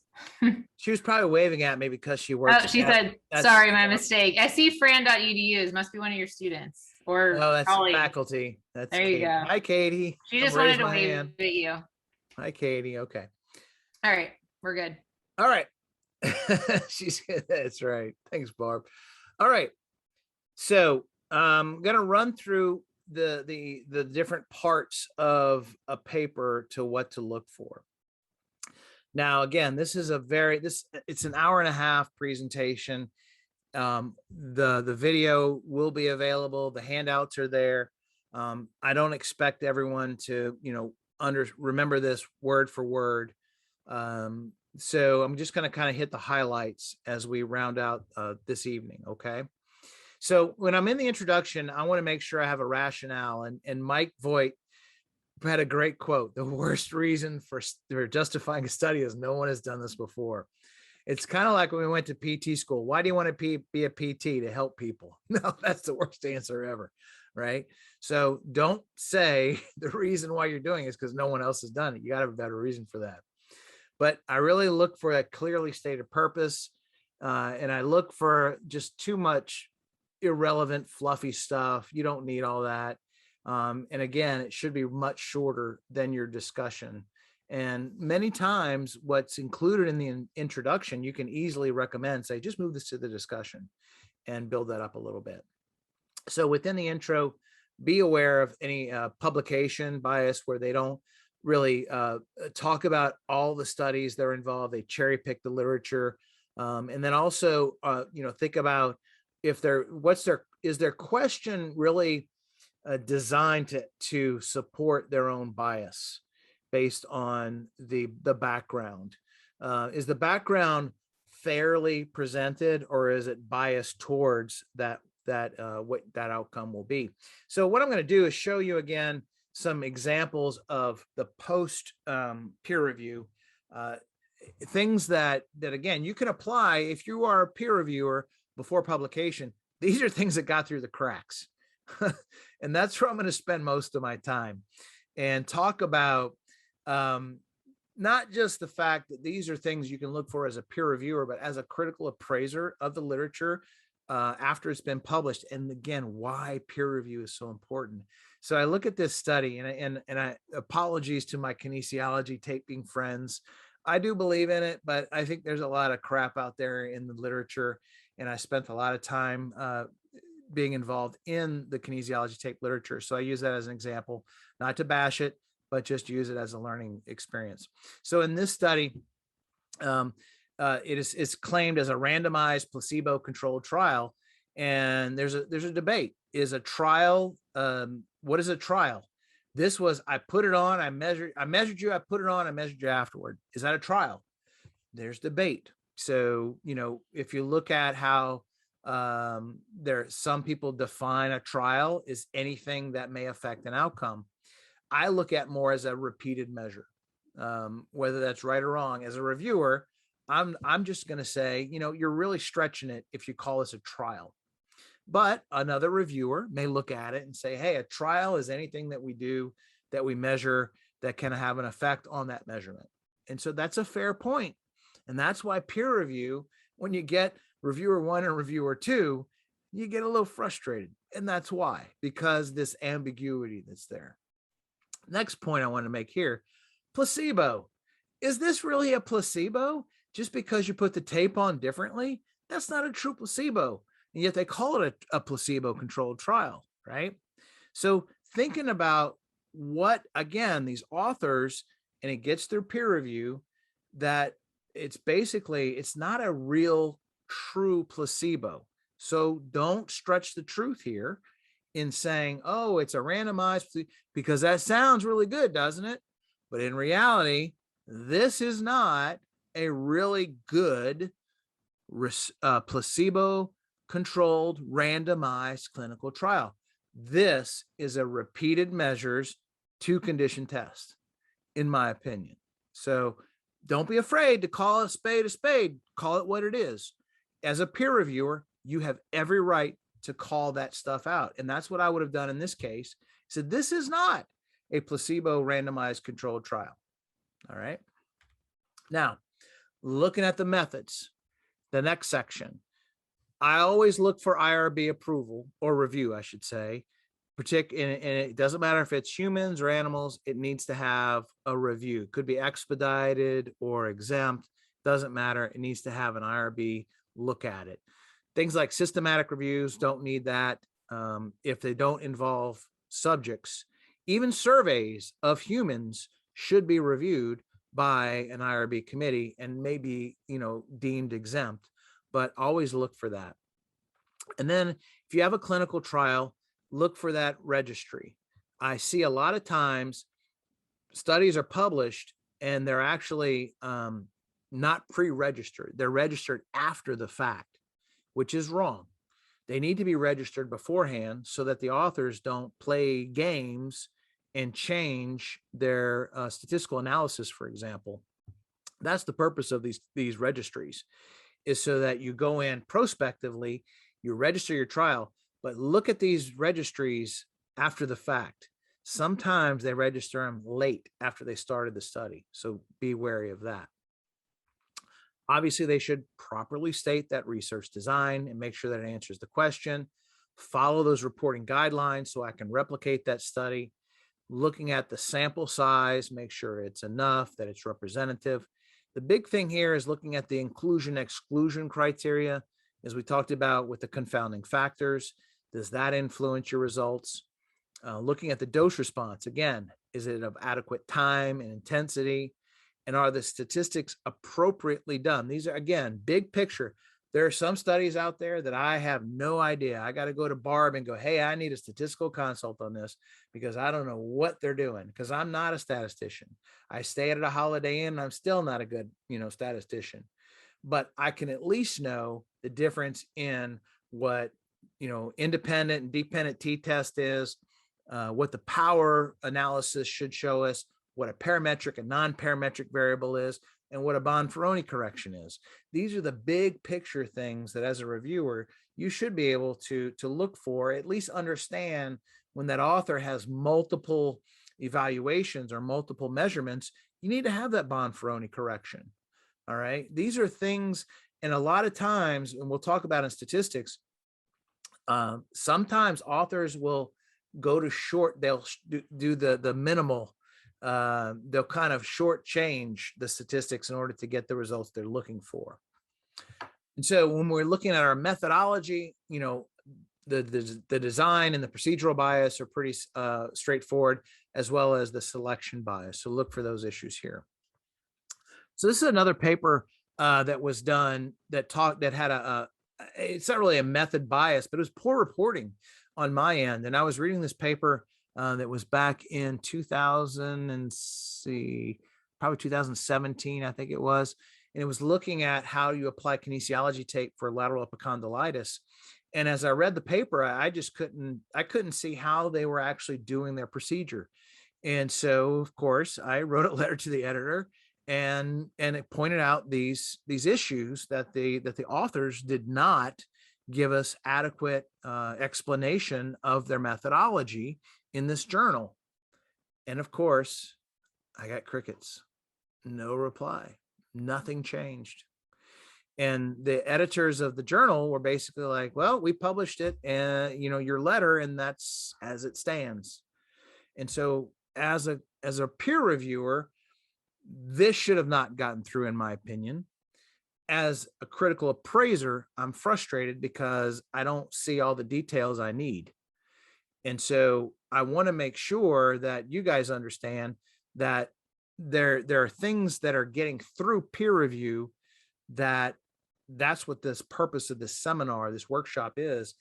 She was probably waving at me because she works. Oh, she said, sorry, my mistake. I see fran.edus, must be one of your students. Or oh, that's colleague. Faculty. That's there Katie. you go. Hi, Katie. She just wanted to wave at you. Hi, Katie. Okay. All right, we're good. All right. That's right. Thanks, Barb. All right. So I'm going to run through the different parts of a paper to what to look for. Now, again, this is it's an hour and a half presentation. The video will be available. The handouts are there. I don't expect everyone to, remember this word for word. So I'm just going to kind of hit the highlights as we round out this evening. Okay. So when I'm in the introduction, I want to make sure I have a rationale, and Mike Voigt had a great quote. The worst reason for justifying a study is no one has done this before. It's kind of like when we went to PT school. Why do you want to be a PT? To help people? No, that's the worst answer ever, right? So don't say the reason why you're doing it is because no one else has done it. You got to have a better reason for that. But I really look for a clearly stated purpose, and I look for just too much irrelevant, fluffy stuff. You don't need all that. And again, it should be much shorter than your discussion. And many times what's included in the introduction, you can easily recommend, say, just move this to the discussion and build that up a little bit. So within the intro, be aware of any publication bias where they don't really talk about all the studies that are involved. They cherry pick the literature. And then also, think about if is their question really designed to support their own bias based on the background. Is the background fairly presented, or is it biased towards what that outcome will be? So what I'm going to do is show you again some examples of the post peer review things that again you can apply if you are a peer reviewer before publication. These are things that got through the cracks. And that's where I'm going to spend most of my time and talk about not just the fact that these are things you can look for as a peer reviewer, but as a critical appraiser of the literature after it's been published. And again, why peer review is so important. So I look at this study, and I apologies to my kinesiology taping friends. I do believe in it, but I think there's a lot of crap out there in the literature. And I spent a lot of time being involved in the kinesiology tape literature. So I use that as an example, not to bash it, but just use it as a learning experience. So in this study, it's claimed as a randomized placebo-controlled trial. And there's a debate. Is a trial, what is a trial? This was, I put it on, I measured you, I put it on, I measured you afterward. Is that a trial? There's debate. So, if you look at how some people define a trial as anything that may affect an outcome, I look at more as a repeated measure, whether that's right or wrong. As a reviewer, I'm just going to say, you're really stretching it if you call this a trial. But another reviewer may look at it and say, hey, a trial is anything that we do, that we measure, that can have an effect on that measurement. And so that's a fair point. And that's why peer review, when you get reviewer 1 and reviewer 2, you get a little frustrated. And that's why, because this ambiguity that's there. Next point I want to make here, placebo. Is this really a placebo? Just because you put the tape on differently? That's not a true placebo. And yet they call it a placebo-controlled trial, right? So thinking about what, again, these authors, and it gets through peer review, that it's not a real true placebo. So don't stretch the truth here in saying, oh, it's a randomized, because that sounds really good, doesn't it? But in reality, this is not a really good placebo-controlled randomized clinical trial. This is a repeated measures 2-condition test, in my opinion. So don't be afraid to call a spade, call it what it is. As a peer reviewer, you have every right to call that stuff out. And that's what I would have done in this case. So this is not a placebo randomized controlled trial. All right. Now, looking at the methods, the next section, I always look for IRB approval, or review, I should say. And it doesn't matter if it's humans or animals, it needs to have a review. It could be expedited or exempt, doesn't matter. It needs to have an IRB look at it. Things like systematic reviews don't need that if they don't involve subjects. Even surveys of humans should be reviewed by an IRB committee and maybe, deemed exempt, but always look for that. And then if you have a clinical trial, look for that registry. I see a lot of times studies are published and they're actually not pre-registered. They're registered after the fact, which is wrong. They need to be registered beforehand so that the authors don't play games and change their statistical analysis, for example. That's the purpose of these registries, is so that you go in prospectively, you register your trial, but look at these registries after the fact. Sometimes they register them late after they started the study, so be wary of that. Obviously, they should properly state that research design and make sure that it answers the question. Follow those reporting guidelines so I can replicate that study. Looking at the sample size, make sure it's enough, that it's representative. The big thing here is looking at the inclusion-exclusion criteria, as we talked about with the confounding factors. Does that influence your results? Looking at the dose response, again, is it of adequate time and intensity? And are the statistics appropriately done? These are, again, big picture. There are some studies out there that I have no idea. I got to go to Barb and go, hey, I need a statistical consult on this because I don't know what they're doing, because I'm not a statistician. I stay at a Holiday Inn and I'm still not a good, statistician. But I can at least know the difference in what, independent and dependent t-test is, what the power analysis should show us, what a parametric and non-parametric variable is, and what a Bonferroni correction is. These are the big picture things that as a reviewer, you should be able to look for, at least understand when that author has multiple evaluations or multiple measurements, you need to have that Bonferroni correction. All right. These are things, and a lot of times, and we'll talk about in statistics, sometimes authors will go to short, they'll do the minimal, they'll kind of shortchange the statistics in order to get the results they're looking for. And so when we're looking at our methodology, the design and the procedural bias are pretty straightforward, as well as the selection bias. So look for those issues here. So this is another paper that was done that had it's not really a method bias, but it was poor reporting on my end. And I was reading this paper that was back in 2017, I think it was. And it was looking at how you apply kinesiology tape for lateral epicondylitis. And as I read the paper, I couldn't see how they were actually doing their procedure. And so, of course, I wrote a letter to the editor, and it pointed out these issues that the authors did not give us adequate explanation of their methodology in this journal. And of course, I got crickets, no reply, nothing changed. And the editors of the journal were basically like, well, we published it and, your letter, and that's as it stands. And so as a peer reviewer, this should have not gotten through, in my opinion. As a critical appraiser, I'm frustrated because I don't see all the details I need. And so I want to make sure that you guys understand that there are things that are getting through peer review, that's what this purpose of this seminar, this workshop is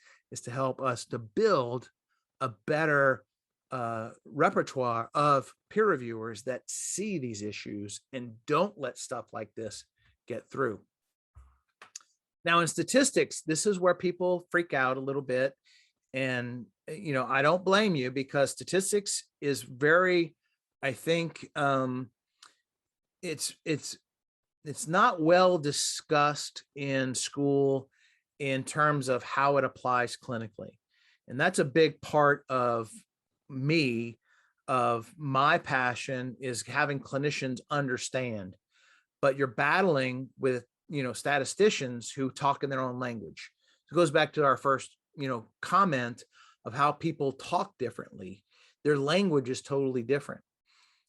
to help us to build a better repertoire of peer reviewers that see these issues and don't let stuff like this get through. Now, in statistics, this is where people freak out a little bit. And, I don't blame you, because statistics is very, I think, it's not well discussed in school in terms of how it applies clinically. And that's a big part of my passion, is having clinicians understand. But you're battling with, statisticians who talk in their own language. It goes back to our first, comment of how people talk differently. Their language is totally different.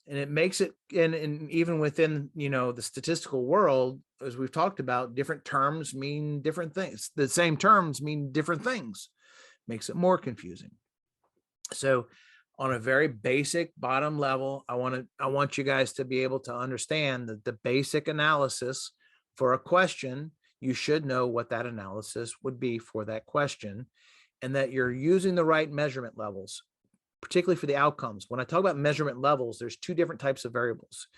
And it makes it, and even within, the statistical world, as we've talked about, different terms mean different things. The same terms mean different things. Makes it more confusing. So on a very basic bottom level, I want you guys to be able to understand that the basic analysis for a question, you should know what that analysis would be for that question, and that you're using the right measurement levels, particularly for the outcomes. When I talk about measurement levels, there's two different types of variables.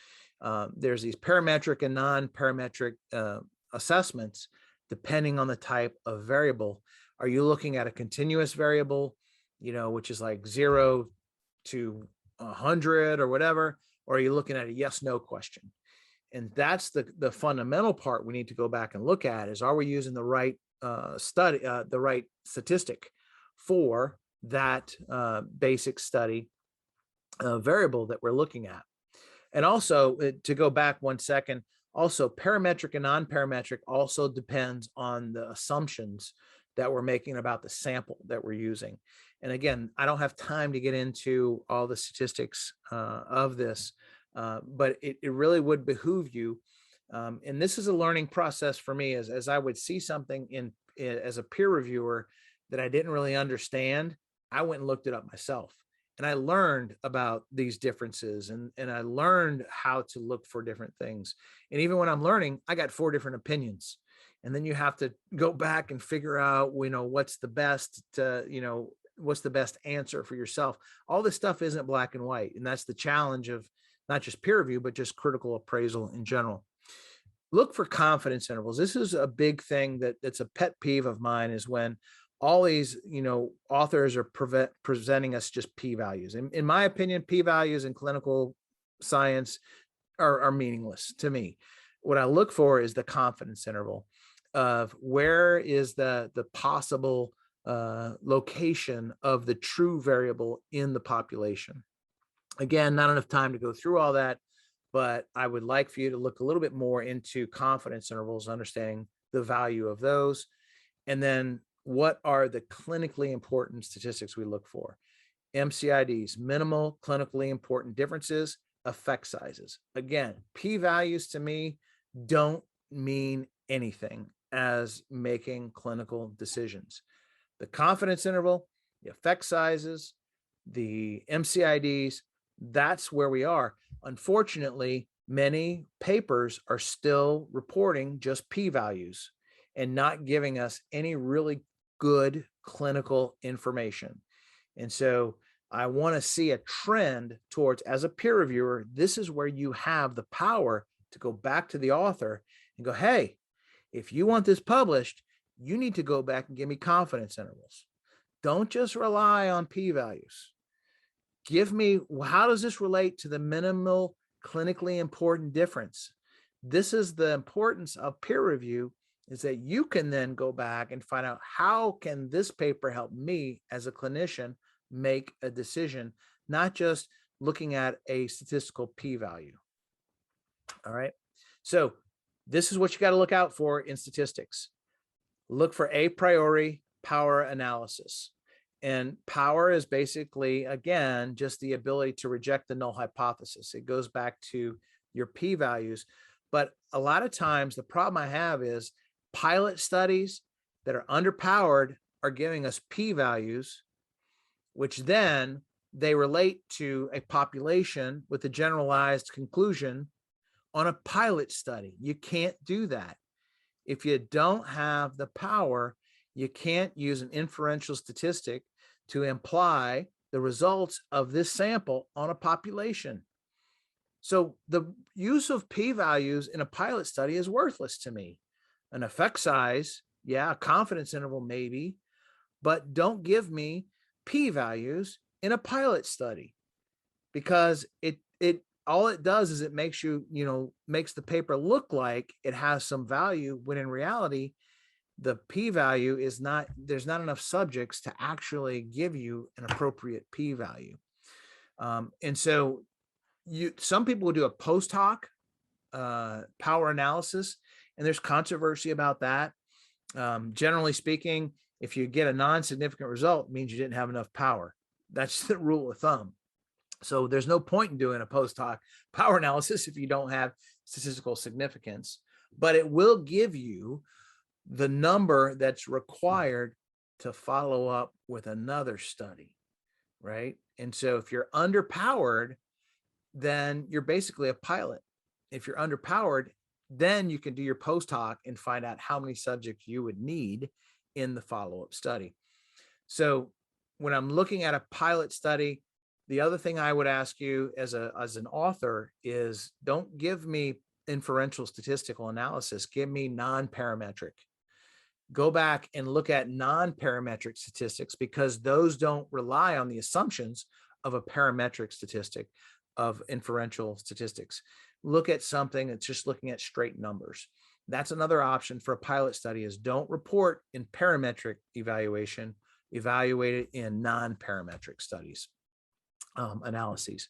There's these parametric and non-parametric assessments, depending on the type of variable. Are you looking at a continuous variable, which is like 0 to 100 or whatever, or are you looking at a yes, no question? And that's the fundamental part we need to go back and look at is, are we using the right the right statistic for that basic study variable that we're looking at? And also, to go back 1 second, also parametric and non-parametric also depends on the assumptions that we're making about the sample that we're using. And again, I don't have time to get into all the statistics of this, but it really would behoove you. And this is a learning process for me, as I would see something as a peer reviewer that I didn't really understand. I went and looked it up myself, and I learned about these differences, and I learned how to look for different things. And even when I'm learning, I got 4 different opinions. And then you have to go back and figure out, what's the best what's the best answer for yourself. All this stuff isn't black and white. And that's the challenge of not just peer review, but just critical appraisal in general. Look for confidence intervals. This is a big thing that's a pet peeve of mine, is when all these, authors are presenting us just p-values. In my opinion, p-values in clinical science are meaningless to me. What I look for is the confidence interval of where is the possible location of the true variable in the population. Again, not enough time to go through all that, but I would like for you to look a little bit more into confidence intervals, understanding the value of those. And then what are the clinically important statistics we look for? MCIDs, minimal clinically important differences, effect sizes. Again, p-values to me don't mean anything as making clinical decisions. The confidence interval, the effect sizes, the MCIDs, that's where we are. Unfortunately, many papers are still reporting just p-values and not giving us any really good clinical information. And so I want to see a trend towards, as a peer reviewer, this is where you have the power to go back to the author and go, hey, if you want this published, you need to go back and give me confidence intervals. Don't just rely on p-values. Give me, how does this relate to the minimal clinically important difference? This is the importance of peer review, is that you can then go back and find out, how can this paper help me as a clinician make a decision, not just looking at a statistical p-value. All right. So this is what you got to look out for in statistics. Look for a priori power analysis. And power is basically, again, just the ability to reject the null hypothesis. It goes back to your p-values. But a lot of times the problem I have is pilot studies that are underpowered are giving us p-values, which then they relate to a population with a generalized conclusion on a pilot study. You can't do that. If you don't have the power, you can't use an inferential statistic to imply the results of this sample on a population. So the use of p-values in a pilot study is worthless to me. An effect size, yeah, a confidence interval maybe, but don't give me p-values in a pilot study, because it all it does is it makes makes the paper look like it has some value, when in reality, the p-value is not, there's not enough subjects to actually give you an appropriate p-value. And so some people will do a post hoc power analysis, and there's controversy about that. Generally speaking, if you get a non-significant result, it means you didn't have enough power. That's the rule of thumb. So there's no point in doing a post hoc power analysis if you don't have statistical significance, but it will give you the number that's required to follow up with another study, right? And so if you're underpowered, then you're basically a pilot. If you're underpowered, then you can do your post hoc and find out how many subjects you would need in the follow-up study. So when I'm looking at a pilot study, the other thing I would ask you as an author is, don't give me inferential statistical analysis, give me non-parametric. Go back and look at non-parametric statistics, because those don't rely on the assumptions of a parametric statistic, of inferential statistics. Look at something that's just looking at straight numbers. That's another option for a pilot study, is don't report in parametric evaluation, evaluate it in non-parametric studies, analyses.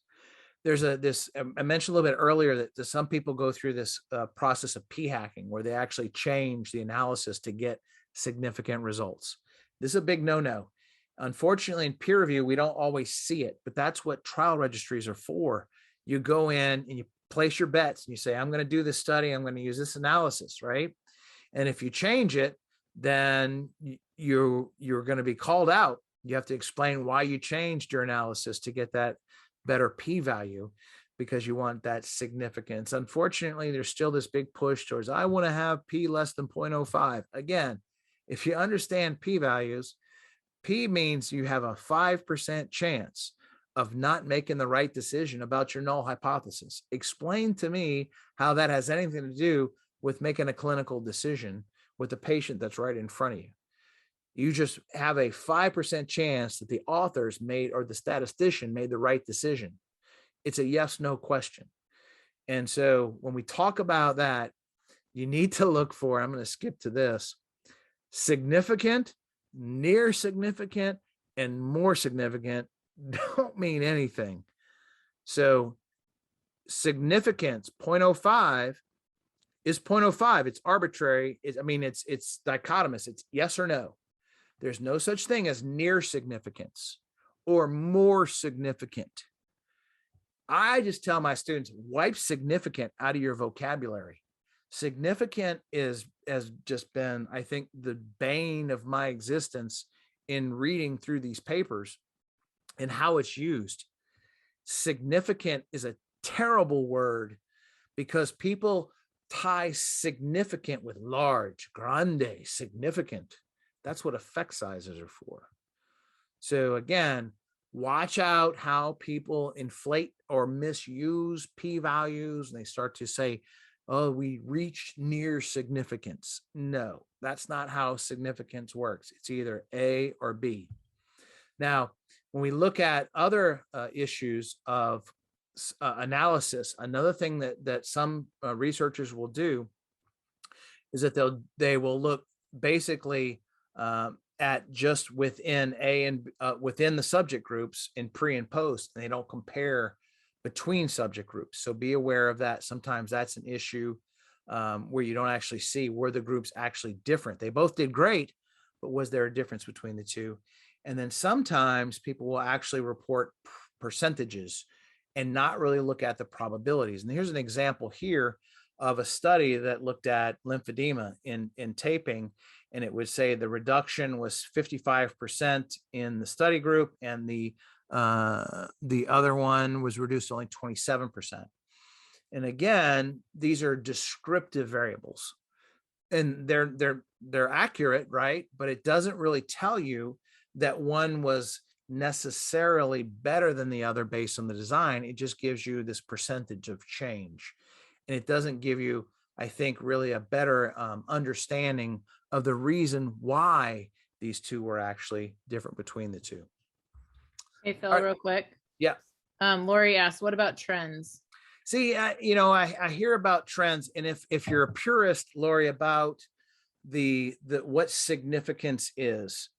There's I mentioned a little bit earlier that some people go through this process of p-hacking, where they actually change the analysis to get significant results. This is a big no-no. Unfortunately, in peer review, we don't always see it, but that's what trial registries are for. You go in and you place your bets and you say, I'm going to do this study, I'm going to use this analysis, right? And if you change it, then you're going to be called out. You have to explain why you changed your analysis to get that better p-value, because you want that significance. Unfortunately, there's still this big push towards, I want to have p less than 0.05. Again, if you understand p-values, p means you have a 5% chance of not making the right decision about your null hypothesis. Explain to me how that has anything to do with making a clinical decision with the patient that's right in front of you. You just have a 5% chance that the authors made, or the statistician made, the right decision. It's a yes, no question. And so when we talk about that, you need to look for, I'm going to skip to this, significant, near significant, and more significant don't mean anything. So significance 0.05 is 0.05. It's arbitrary. It's dichotomous. It's yes or no. There's no such thing as near significance or more significant. I just tell my students, wipe significant out of your vocabulary. Significant has just been, I think, the bane of my existence in reading through these papers and how it's used. Significant is a terrible word, because people tie significant with large, grande, significant. That's what effect sizes are for. So again, watch out how people inflate or misuse p-values, and they start to say, oh, we reached near significance. No, that's not how significance works. It's either A or B. Now, when we look at other issues of analysis, another thing that some researchers will do is that they will look basically at just within within the subject groups in pre and post, and they don't compare between subject groups. So be aware of that. Sometimes that's an issue where you don't actually see, were the groups actually different? They both did great, but was there a difference between the two? And then sometimes people will actually report percentages and not really look at the probabilities. And here's an example here of a study that looked at lymphedema in taping, and it would say the reduction was 55% in the study group, and the other one was reduced to only 27%. And again, these are descriptive variables, and they're accurate, right? But it doesn't really tell you that one was necessarily better than the other based on the design. It just gives you this percentage of change, and it doesn't give you, I think, really a better understanding of the reason why these two were actually different between the two. Hey, Phil, real quick. Yeah. Lori asked, what about trends? See, I hear about trends, and if you're a purist, Lori, about the what significance is,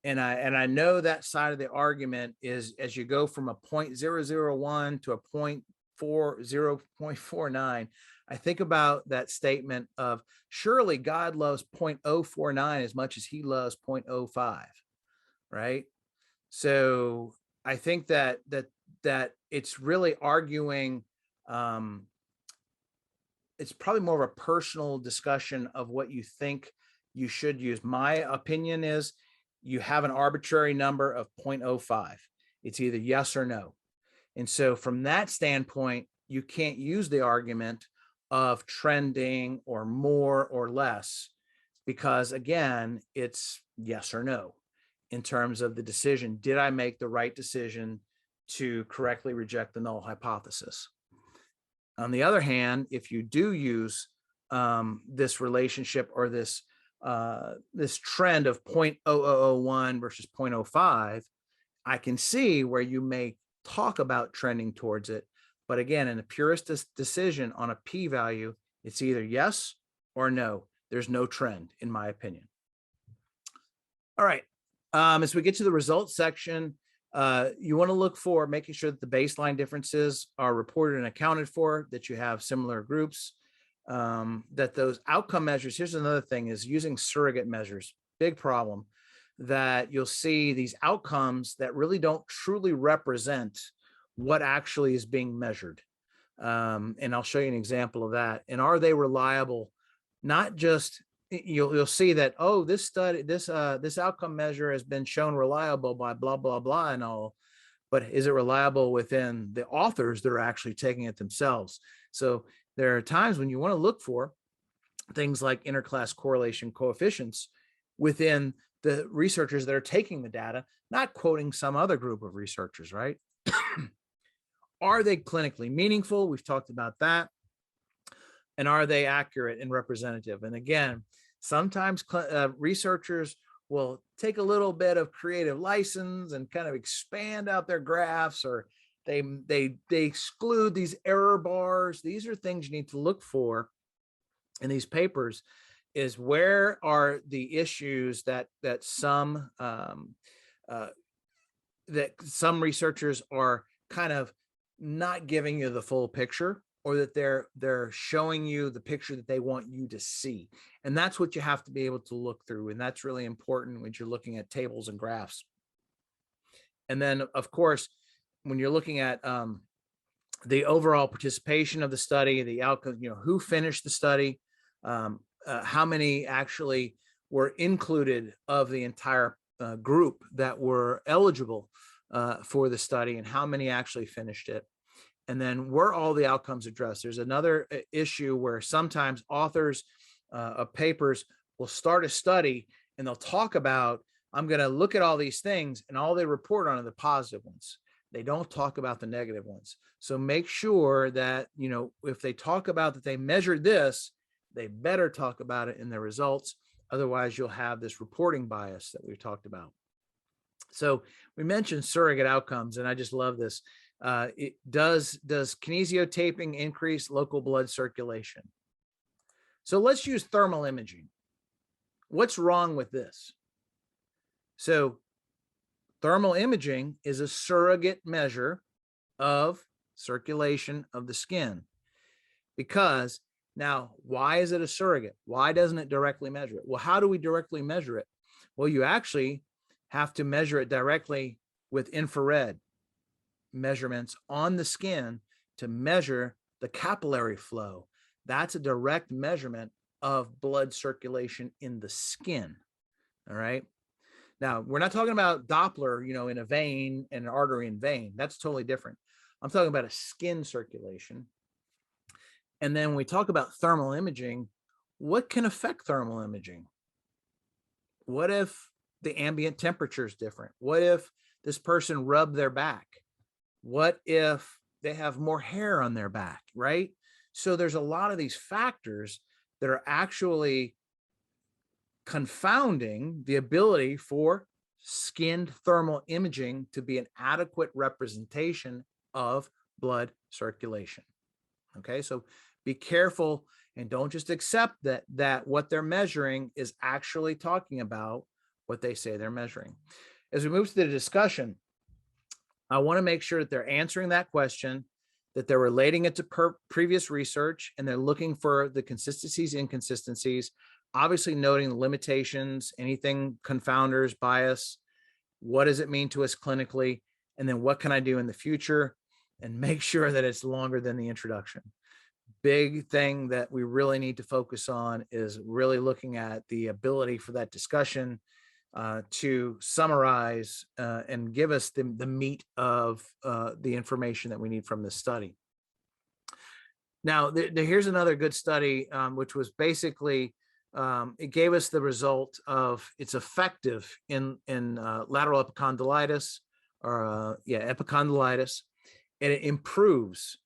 and I know that side of the argument is, as you go from a 0.001 to a 0.49, I think about that statement of, surely God loves 0.049 as much as he loves 0.05, right? So I think that it's really arguing, it's probably more of a personal discussion of what you think you should use. My opinion is, you have an arbitrary number of 0.05. It's either yes or no. And so from that standpoint, you can't use the argument of trending or more or less, because again, it's yes or no in terms of the decision. Did I make the right decision to correctly reject the null hypothesis? On the other hand, if you do use this relationship or this trend of 0.0001 versus 0.05, I can see where you may talk about trending towards it. But again, in the purest decision on a p-value, it's either yes or no. There's no trend, in my opinion. All right. As we get to the results section, you want to look for making sure that the baseline differences are reported and accounted for, that you have similar groups, that those outcome measures. Here's another thing, is using surrogate measures. Big problem, that you'll see these outcomes that really don't truly represent what actually is being measured. And I'll show you an example of that. And are they reliable? Not just, you'll see that, oh, this study, this outcome measure has been shown reliable by blah, blah, blah and all, but is it reliable within the authors that are actually taking it themselves? So there are times when you want to look for things like interclass correlation coefficients within the researchers that are taking the data, not quoting some other group of researchers, right? Are they clinically meaningful? We've talked about that. And are they accurate and representative? And again, sometimes researchers will take a little bit of creative license and kind of expand out their graphs, or they exclude these error bars. These are things you need to look for in these papers, is where are the issues that some researchers are kind of not giving you the full picture, or that they're showing you the picture that they want you to see. And that's what you have to be able to look through. And that's really important when you're looking at tables and graphs. And then, of course, when you're looking at the overall participation of the study, the outcome, who finished the study, how many actually were included of the entire group that were eligible for the study, and how many actually finished it. And then were all the outcomes addressed? There's another issue where sometimes authors of papers will start a study and they'll talk about, I'm going to look at all these things, and all they report on are the positive ones. They don't talk about the negative ones. So make sure that, if they talk about that they measured this, they better talk about it in their results. Otherwise, you'll have this reporting bias that we've talked about. So we mentioned surrogate outcomes, and I just love this. Does kinesiotaping increase local blood circulation? So let's use thermal imaging. What's wrong with this? So thermal imaging is a surrogate measure of circulation of the skin. Because now, why is it a surrogate? Why doesn't it directly measure it? Well, how do we directly measure it? Well, you actually have to measure it directly with infrared measurements on the skin to measure the capillary flow. That's a direct measurement of blood circulation in the skin. All right. Now, we're not talking about Doppler, in a vein and an artery and vein. That's totally different. I'm talking about a skin circulation. And then when we talk about thermal imaging, what can affect thermal imaging? What if the ambient temperature is different? What if this person rubbed their back? What if they have more hair on their back, right? So there's a lot of these factors that are actually confounding the ability for skin thermal imaging to be an adequate representation of blood circulation. Okay, so be careful and don't just accept that what they're measuring is actually talking about what they say they're measuring. As we move to the discussion, I want to make sure that they're answering that question, that they're relating it to previous research, and they're looking for the consistencies, inconsistencies, obviously noting the limitations, anything confounders, bias, what does it mean to us clinically, and then what can I do in the future, and make sure that it's longer than the introduction. Big thing that we really need to focus on is really looking at the ability for that discussion to summarize and give us the meat of the information that we need from this study. Now, here's another good study, which was basically, it gave us the result of it's effective in lateral epicondylitis, or epicondylitis, and it improves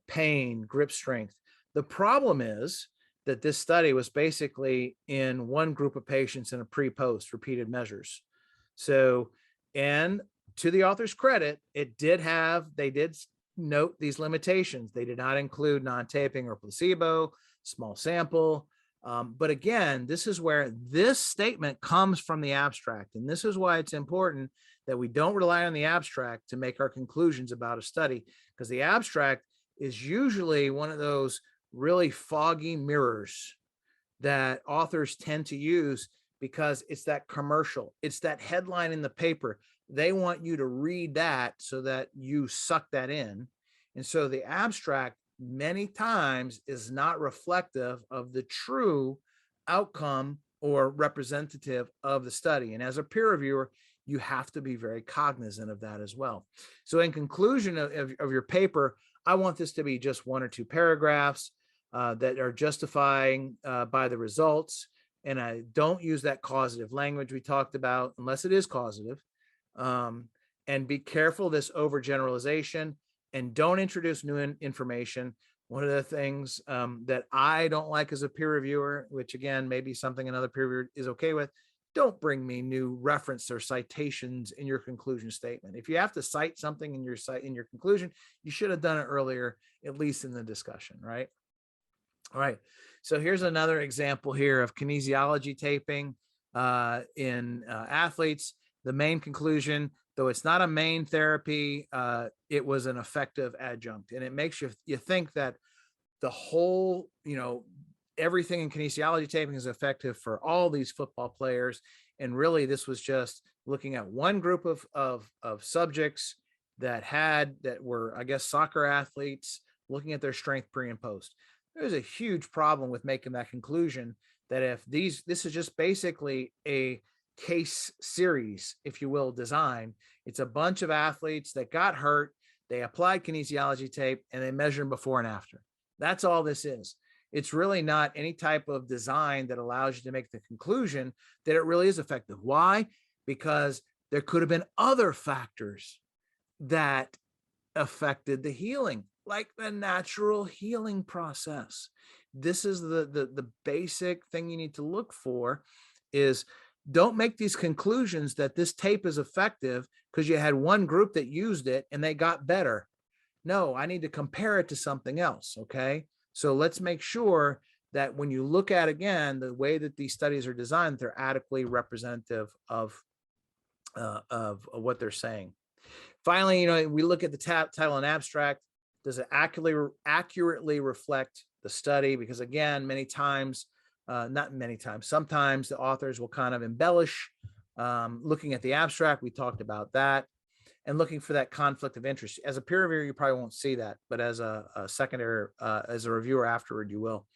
pain, grip strength. The problem is that this study was basically in one group of patients in a pre-post repeated measures. So, and to the author's credit, they did note these limitations. They did not include non-taping or placebo, small sample. But again, this is where this statement comes from the abstract. And this is why it's important that we don't rely on the abstract to make our conclusions about a study, because the abstract is usually one of those really foggy mirrors that authors tend to use, because it's that commercial, it's that headline in the paper. They want you to read that so that you suck that in. And so the abstract many times is not reflective of the true outcome or representative of the study. And as a peer reviewer, you have to be very cognizant of that as well. So in conclusion of your paper, I want this to be just 1 or 2 paragraphs that are justifying by the results. And I don't use that causative language we talked about unless it is causative. And be careful this overgeneralization, and don't introduce new information. One of the things that I don't like as a peer reviewer, which again, maybe something another peer reviewer is okay with, don't bring me new reference or citations in your conclusion statement. If you have to cite something in your conclusion, you should have done it earlier, at least in the discussion, right? All right. So here's another example here of kinesiology taping in athletes. The main conclusion, though it's not a main therapy, it was an effective adjunct. And it makes you think that the whole, everything in kinesiology taping is effective for all these football players. And really, this was just looking at one group of subjects that were, I guess, soccer athletes, looking at their strength pre and post. There's a huge problem with making that conclusion that if this is just basically a case series, if you will, design. It's a bunch of athletes that got hurt. They applied kinesiology tape and they measure them before and after. That's all this is. It's really not any type of design that allows you to make the conclusion that it really is effective. Why? Because there could have been other factors that affected the healing, like the natural healing process. This is the basic thing you need to look for is don't make these conclusions that this tape is effective because you had one group that used it and they got better. No, I need to compare it to something else. Okay. So let's make sure that when you look at, again, the way that these studies are designed, they're adequately representative of what they're saying. Finally, we look at the title and abstract. Does it accurately reflect the study? Because again, sometimes the authors will kind of embellish. Looking at the abstract, we talked about that, and looking for that conflict of interest. As a peer reviewer, you probably won't see that, but as a secondary, as a reviewer afterward, you will.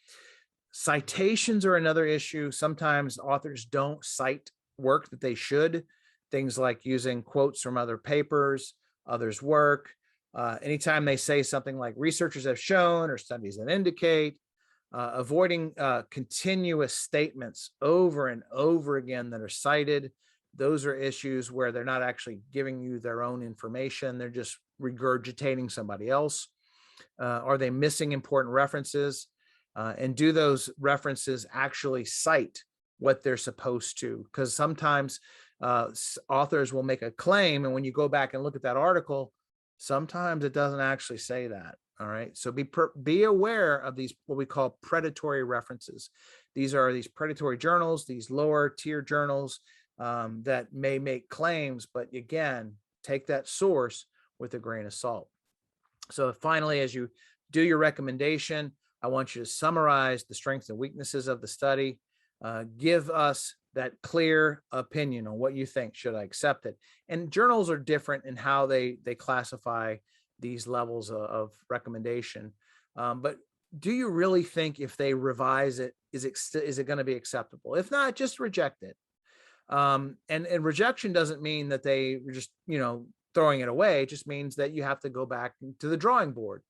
Citations are another issue. Sometimes authors don't cite work that they should. Things like using quotes from other papers, others' work. Anytime they say something like researchers have shown or studies that indicate, avoiding continuous statements over and over again that are cited. Those are issues where they're not actually giving you their own information. They're just regurgitating somebody else. Are they missing important references? And do those references actually cite what they're supposed to? Because sometimes authors will make a claim, and when you go back and look at that article, sometimes it doesn't actually say that. All right. So be aware of these, what we call predatory references. These are these predatory journals, these lower tier journals that may make claims, but again, take that source with a grain of salt. So finally, as you do your recommendation, I want you to summarize the strengths and weaknesses of the study. Give us that clear opinion on what you think. Should I accept it? And journals are different in how they classify these levels of recommendation. But do you really think if they revise it, is it going to be acceptable? If not, just reject it. And rejection doesn't mean that they were just, throwing it away. It just means that you have to go back to the drawing board.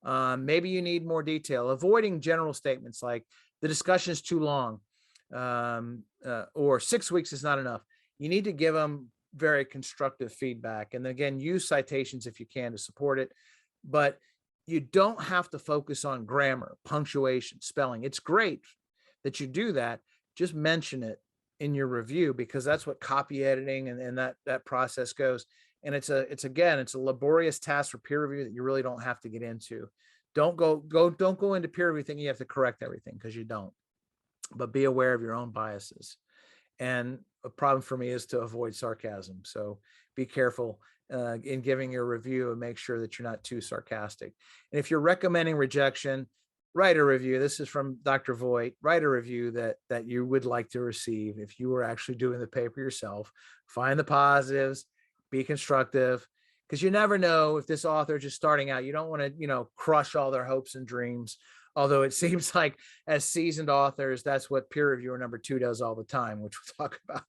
Maybe you need more detail, avoiding general statements like the discussion is too long, or 6 weeks is not enough. You need to give them very constructive feedback. And again, use citations if you can to support it. But you don't have to focus on grammar, punctuation, spelling. It's great that you do that. Just mention it in your review, because that's what copy editing and that process goes. And it's a laborious task for peer review that you really don't have to get into. Don't go into peer review thinking you have to correct everything, because you don't. But be aware of your own biases. And a problem for me is to avoid sarcasm. So be careful in giving your review and make sure that you're not too sarcastic. And if you're recommending rejection, write a review. This is from Dr. Voigt. Write a review that you would like to receive if you were actually doing the paper yourself. Find the positives, be constructive, because you never know if this author is just starting out. You don't want to, crush all their hopes and dreams. Although it seems like as seasoned authors, that's what peer reviewer number 2 does all the time, which we'll talk about.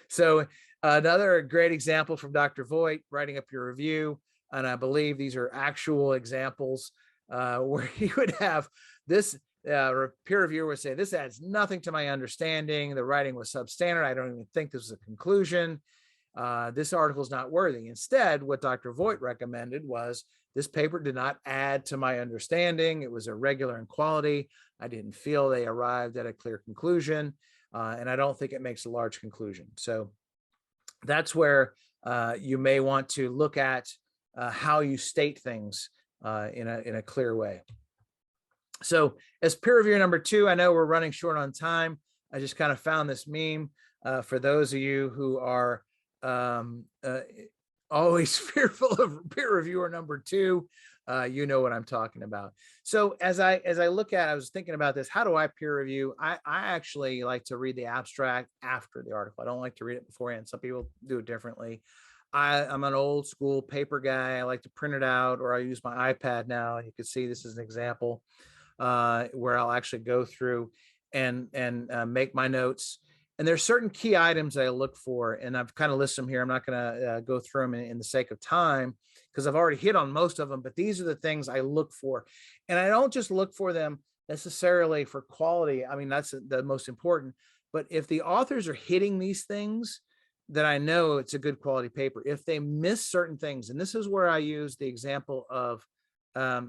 So another great example from Dr. Voigt, writing up your review. And I believe these are actual examples where he would have this peer reviewer would say, this adds nothing to my understanding. The writing was substandard. I don't even think this is a conclusion. This article is not worthy. Instead, what Dr. Voigt recommended was, this paper did not add to my understanding. It was irregular in quality. I didn't feel they arrived at a clear conclusion. And I don't think it makes a large conclusion. So that's where you may want to look at how you state things in a clear way. So as peer reviewer number 2, I know we're running short on time. I just kind of found this meme for those of you who are always fearful of peer reviewer number 2. You know what I'm talking about. So as I look at, I was thinking about this. How do I peer review? I actually like to read the abstract after the article. I don't like to read it beforehand. Some people do it differently. I'm an old school paper guy. I like to print it out, or I use my iPad now. You can see this is an example where I'll actually go through and make my notes. And there's certain key items I look for, and I've kind of listed them here. I'm not going to go through them in the sake of time, because I've already hit on most of them, but these are the things I look for. And I don't just look for them necessarily for quality. I mean, that's the most important. But if the authors are hitting these things, then I know it's a good quality paper. If they miss certain things, and this is where I use the example of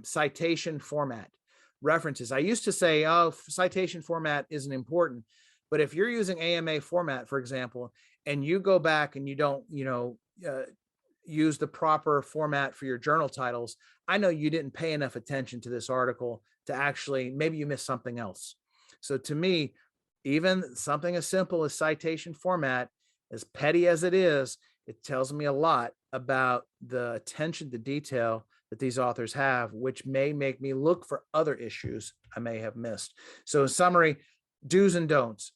citation format, references. I used to say, oh, citation format isn't important. But if you're using AMA format, for example, and you go back and you don't, use the proper format for your journal titles, I know you didn't pay enough attention to this article to actually, maybe you missed something else. So to me, even something as simple as citation format, as petty as it is, it tells me a lot about the attention to detail that these authors have, which may make me look for other issues I may have missed. So in summary, do's and don'ts.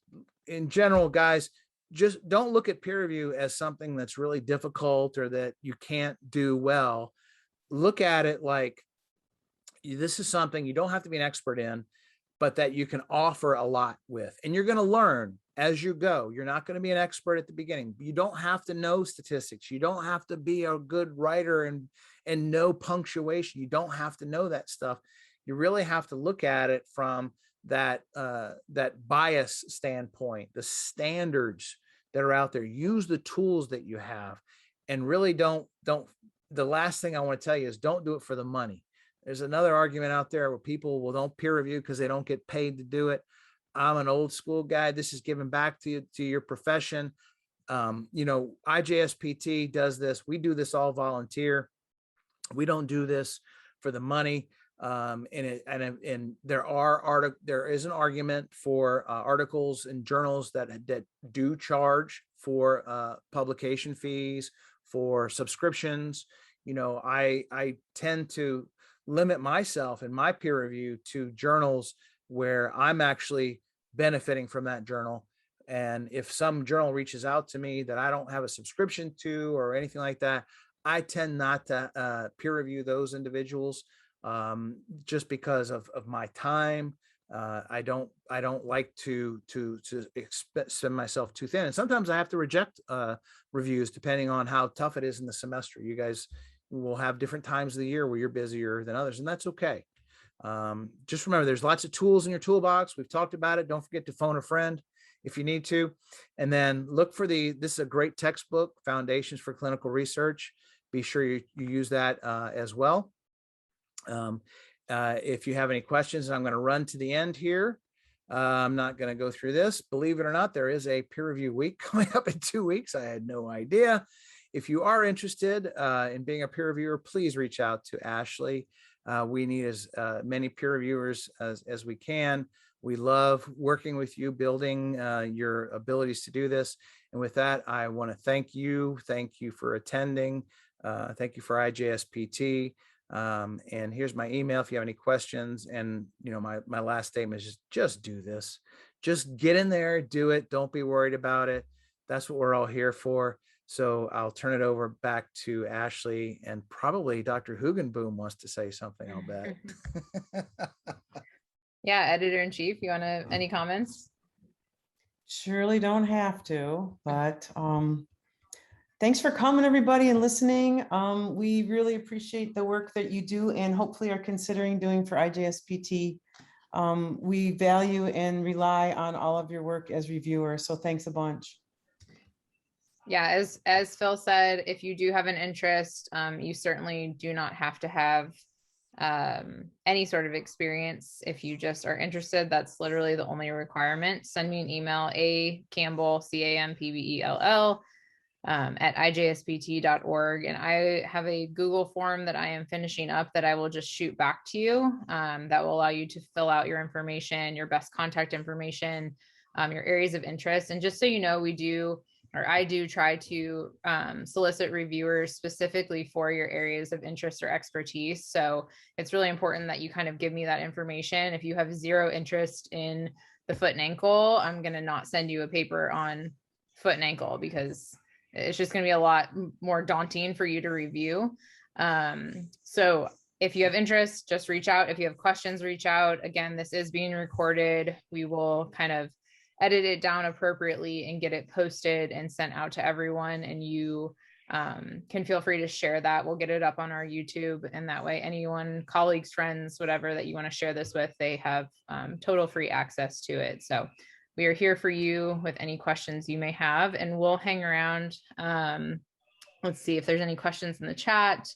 In general, guys, just don't look at peer review as something that's really difficult or that you can't do well. Look at it like this is something you don't have to be an expert in, but that you can offer a lot with. And you're going to learn as you go. You're not going to be an expert at the beginning. You don't have to know statistics. You don't have to be a good writer and know punctuation. You don't have to know that stuff. You really have to look at it from that bias standpoint, the standards that are out there. Use the tools that you have, and really don't. The last thing I want to tell you is don't do it for the money. There's another argument out there where people will don't peer review because they don't get paid to do it. I'm an old school guy. This is giving back to your profession. IJSPT does this. We do this all volunteer. We don't do this for the money. And there is an argument for articles and journals that do charge for publication fees, for subscriptions. I tend to limit myself in my peer review to journals where I'm actually benefiting from that journal. And if some journal reaches out to me that I don't have a subscription to or anything like that, I tend not to peer review those individuals just because of my time, I don't like to spend myself too thin. And sometimes I have to reject reviews depending on how tough it is in the semester. You guys will have different times of the year where you're busier than others, and that's okay. Just remember, there's lots of tools in your toolbox. We've talked about it. Don't forget to phone a friend if you need to. And then look for this is a great textbook, Foundations for Clinical Research. Be sure you use that as well. If you have any questions, I'm going to run to the end here. I'm not going to go through this. Believe it or not, there is a peer review week coming up in 2 weeks. I had no idea. If you are interested in being a peer reviewer, please reach out to Ashley. We need as many peer reviewers as we can. We love working with you, building your abilities to do this. And with that, I want to thank you. Thank you for attending. Thank you for IJSPT. And here's my email if you have any questions. And my last statement is just do this. Just get in there, do it. Don't be worried about it. That's what we're all here for. So I'll turn it over back to Ashley, and probably Dr. Hugenboom wants to say something, I'll bet. Yeah, editor-in-chief, you want to, any comments? Surely don't have to, but thanks for coming, everybody, and listening. We really appreciate the work that you do and hopefully are considering doing for IJSPT. We value and rely on all of your work as reviewers, so thanks a bunch. Yeah, as Phil said, if you do have an interest, you certainly do not have to have any sort of experience. If you just are interested, that's literally the only requirement. Send me an email, Campbell, Campbell, at ijspt.org. And I have a Google form that I am finishing up that I will just shoot back to you. That will allow you to fill out your information, your best contact information, your areas of interest. And just so you know, I do try to solicit reviewers specifically for your areas of interest or expertise. So it's really important that you kind of give me that information. If you have zero interest in the foot and ankle, I'm going to not send you a paper on foot and ankle because it's just going to be a lot more daunting for you to review. So if you have interest, just reach out. If you have questions, reach out. Again, this is being recorded. We will kind of edit it down appropriately and get it posted and sent out to everyone. And you can feel free to share that. We'll get it up on our YouTube. And that way, anyone, colleagues, friends, whatever that you want to share this with, they have total free access to it. So we are here for you with any questions you may have, and we'll hang around. Let's see if there's any questions in the chat.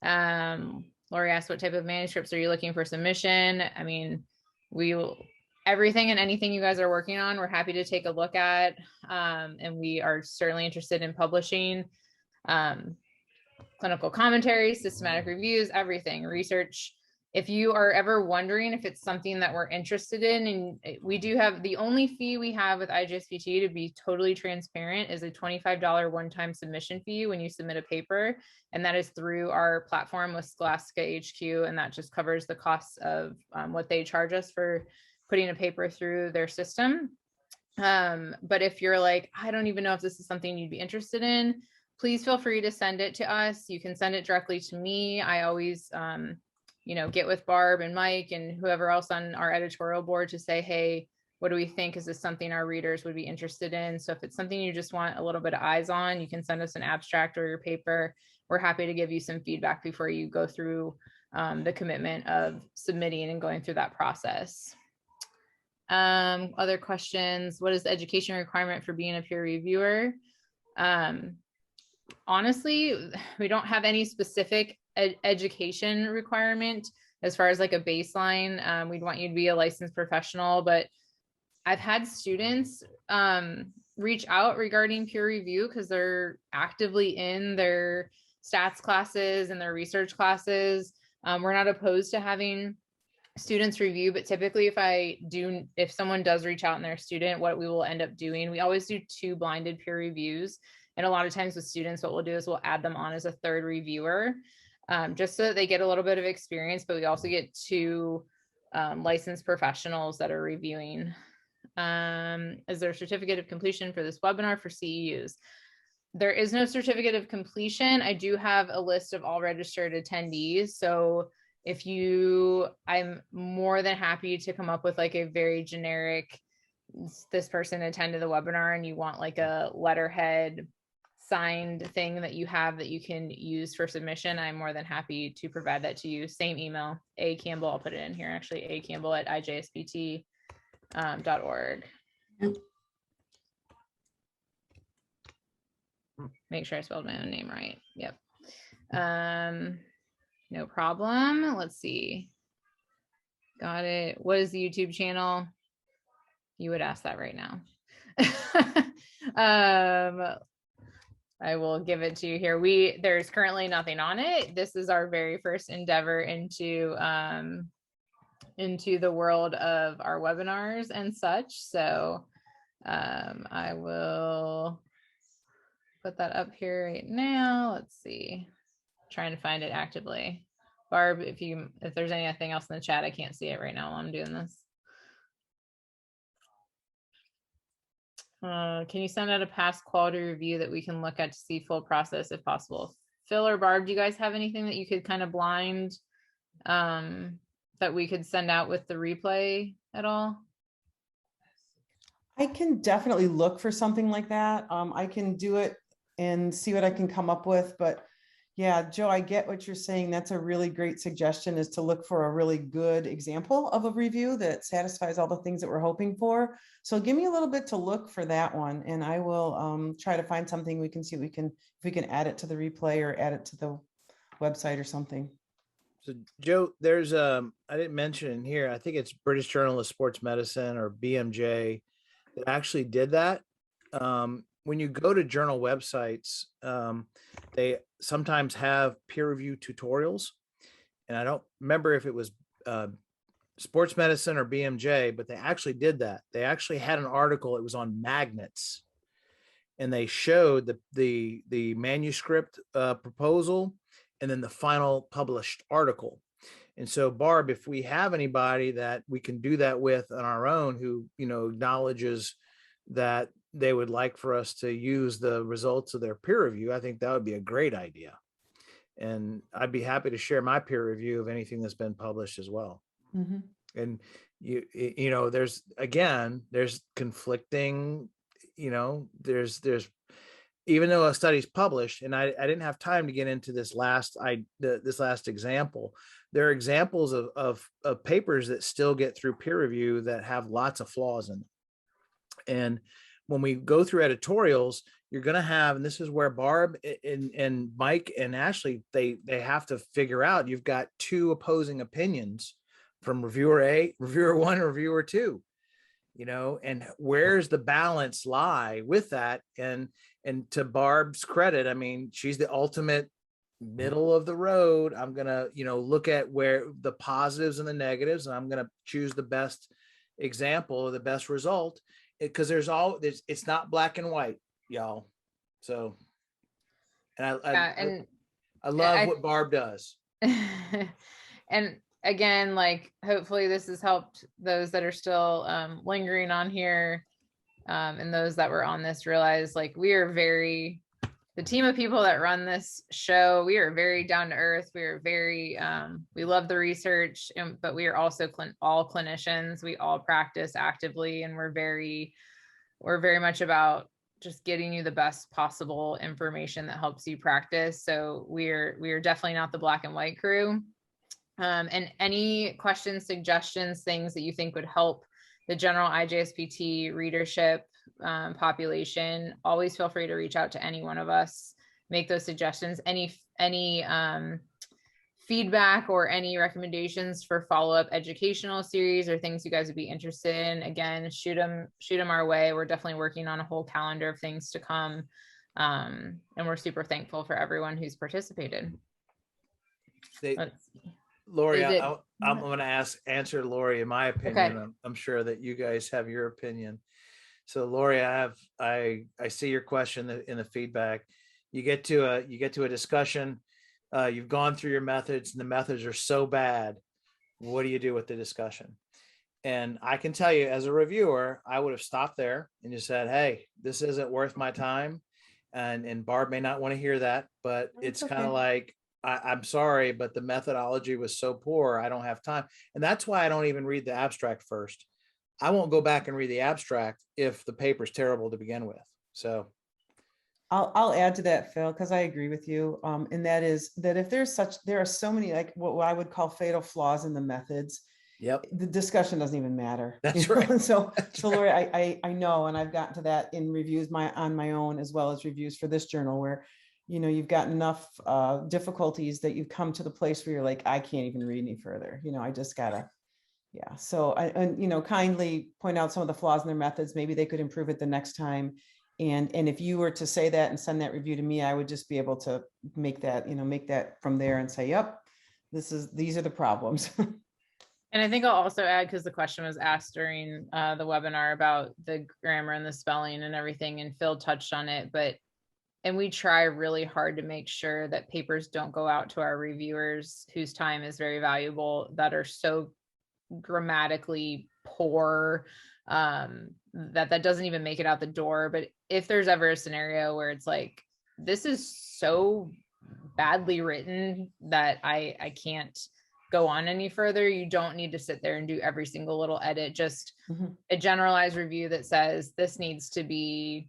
Lori asked, what type of manuscripts are you looking for submission? I mean, we will, everything and anything you guys are working on, we're happy to take a look at. And we are certainly interested in publishing clinical commentaries, systematic reviews, everything, research. If you are ever wondering if it's something that we're interested in, and we do have, the only fee we have with IJSPT, to be totally transparent, is a $25 one-time submission fee when you submit a paper. And that is through our platform with Scholastica HQ. And that just covers the costs of what they charge us for putting a paper through their system. But if you're like, I don't even know if this is something you'd be interested in, please feel free to send it to us. You can send it directly to me. I always, get with Barb and Mike and whoever else on our editorial board to say, hey, what do we think? Is this something our readers would be interested in? So if it's something you just want a little bit of eyes on, you can send us an abstract or your paper. We're happy to give you some feedback before you go through the commitment of submitting and going through that process. Other questions? What is the education requirement for being a peer reviewer? Honestly, we don't have any specific education requirement as far as like a baseline. We'd want you to be a licensed professional, but I've had students reach out regarding peer review because they're actively in their stats classes and their research classes. We're not opposed to having students review, but typically if someone does reach out and they're a student, what we will end up doing, we always do 2 blinded peer reviews. And a lot of times with students, what we'll do is we'll add them on as a 3rd reviewer, just so that they get a little bit of experience, but we also get 2 licensed professionals that are reviewing. Is there a certificate of completion for this webinar for CEUs? There is no certificate of completion. I do have a list of all registered attendees. So I'm more than happy to come up with like a very generic, this person attended the webinar and you want like a letterhead signed thing that you have that you can use for submission. I'm more than happy to provide that to you. Same email, A Campbell, I'll put it in here actually, A Campbell at IJSPT .org. Make sure I spelled my own name right. Yep. No problem. Let's see. Got it. What is the YouTube channel? You would ask that right now. I will give it to you here. There's currently nothing on it. This is our very first endeavor into the world of our webinars and such. So I will put that up here right now. Let's see. Trying to find it actively. Barb, if there's anything else in the chat, I can't see it right now while I'm doing this. Can you send out a past quality review that we can look at to see full process if possible? Phil or Barb, do you guys have anything that you could kind of blind that we could send out with the replay at all? I can definitely look for something like that. I can do it and see what I can come up with, but yeah, Joe, I get what you're saying. That's a really great suggestion, is to look for a really good example of a review that satisfies all the things that we're hoping for. So give me a little bit to look for that one, and I will try to find something. We can see if we can add it to the replay or add it to the website or something. So Joe, there's I didn't mention in here, I think it's British Journal of Sports Medicine or BMJ that actually did that. When you go to journal websites, they sometimes have peer review tutorials, and I don't remember if it was Sports Medicine or BMJ, but they actually did that. They actually had an article. It was on magnets, and they showed the manuscript proposal and then the final published article. And so, Barb, if we have anybody that we can do that with on our own, who acknowledges that they would like for us to use the results of their peer review, I think that would be a great idea. And I'd be happy to share my peer review of anything that's been published as well. Mm-hmm. And there's conflicting, there's even though a study's published, and I didn't have time to get into this last example, there are examples of papers that still get through peer review that have lots of flaws in them. And when we go through editorials, you're going to have, and this is where Barb and Mike and Ashley, they have to figure out, you've got two opposing opinions from reviewer A, reviewer 1, and reviewer 2, and where's the balance lie with that? And to Barb's credit, I mean, she's the ultimate middle of the road. I'm going to, look at where the positives and the negatives, and I'm going to choose the best example or the best result. Because it's not black and white, y'all. So, and I love what Barb does. And again, like, hopefully this has helped those that are still lingering on here, and those that were on this realize, like, the team of people that run this show, we are very down to earth. We are very, we love the research, but we are also all clinicians. We all practice actively, and we're very much about just getting you the best possible information that helps you practice. So we're definitely not the black and white crew. And any questions, suggestions, things that you think would help the general IJSPT readership population, always feel free to reach out to any one of us, make those suggestions. Any feedback or any recommendations for follow-up educational series or things you guys would be interested in, again, shoot them our way. We're definitely working on a whole calendar of things to come, and we're super thankful for everyone who's participated. Lori, I'm going to answer Lori in my opinion. Okay. I'm sure that you guys have your opinion. So Lori, I see your question in the feedback. You get to a discussion. You've gone through your methods, and the methods are so bad. What do you do with the discussion? And I can tell you, as a reviewer, I would have stopped there and just said, "Hey, this isn't worth my time." And Barb may not want to hear that, but it's kind of like, I'm sorry, but the methodology was so poor, I don't have time. And that's why I don't even read the abstract first. I won't go back and read the abstract if the paper's terrible to begin with. So I'll add to that, Phil, because I agree with you. And that is that if there are so many, like what I would call fatal flaws in the methods, yep, the discussion doesn't even matter. that's you know? right. So, That's so Lori, I know, and I've gotten to that in reviews on my own, as well as reviews for this journal, where, you've got enough difficulties that you've come to the place where you're like, I can't even read any further. I just gotta, yeah. So kindly point out some of the flaws in their methods. Maybe they could improve it the next time. And if you were to say that and send that review to me, I would just be able to make that from there and say, yep, these are the problems. And I think I'll also add, because the question was asked during the webinar about the grammar and the spelling and everything, and Phil touched on it, and we try really hard to make sure that papers don't go out to our reviewers whose time is very valuable, that are so grammatically poor, that doesn't even make it out the door. But if there's ever a scenario where it's like, this is so badly written that I can't go on any further, you don't need to sit there and do every single little edit. Just a generalized review that says this needs to be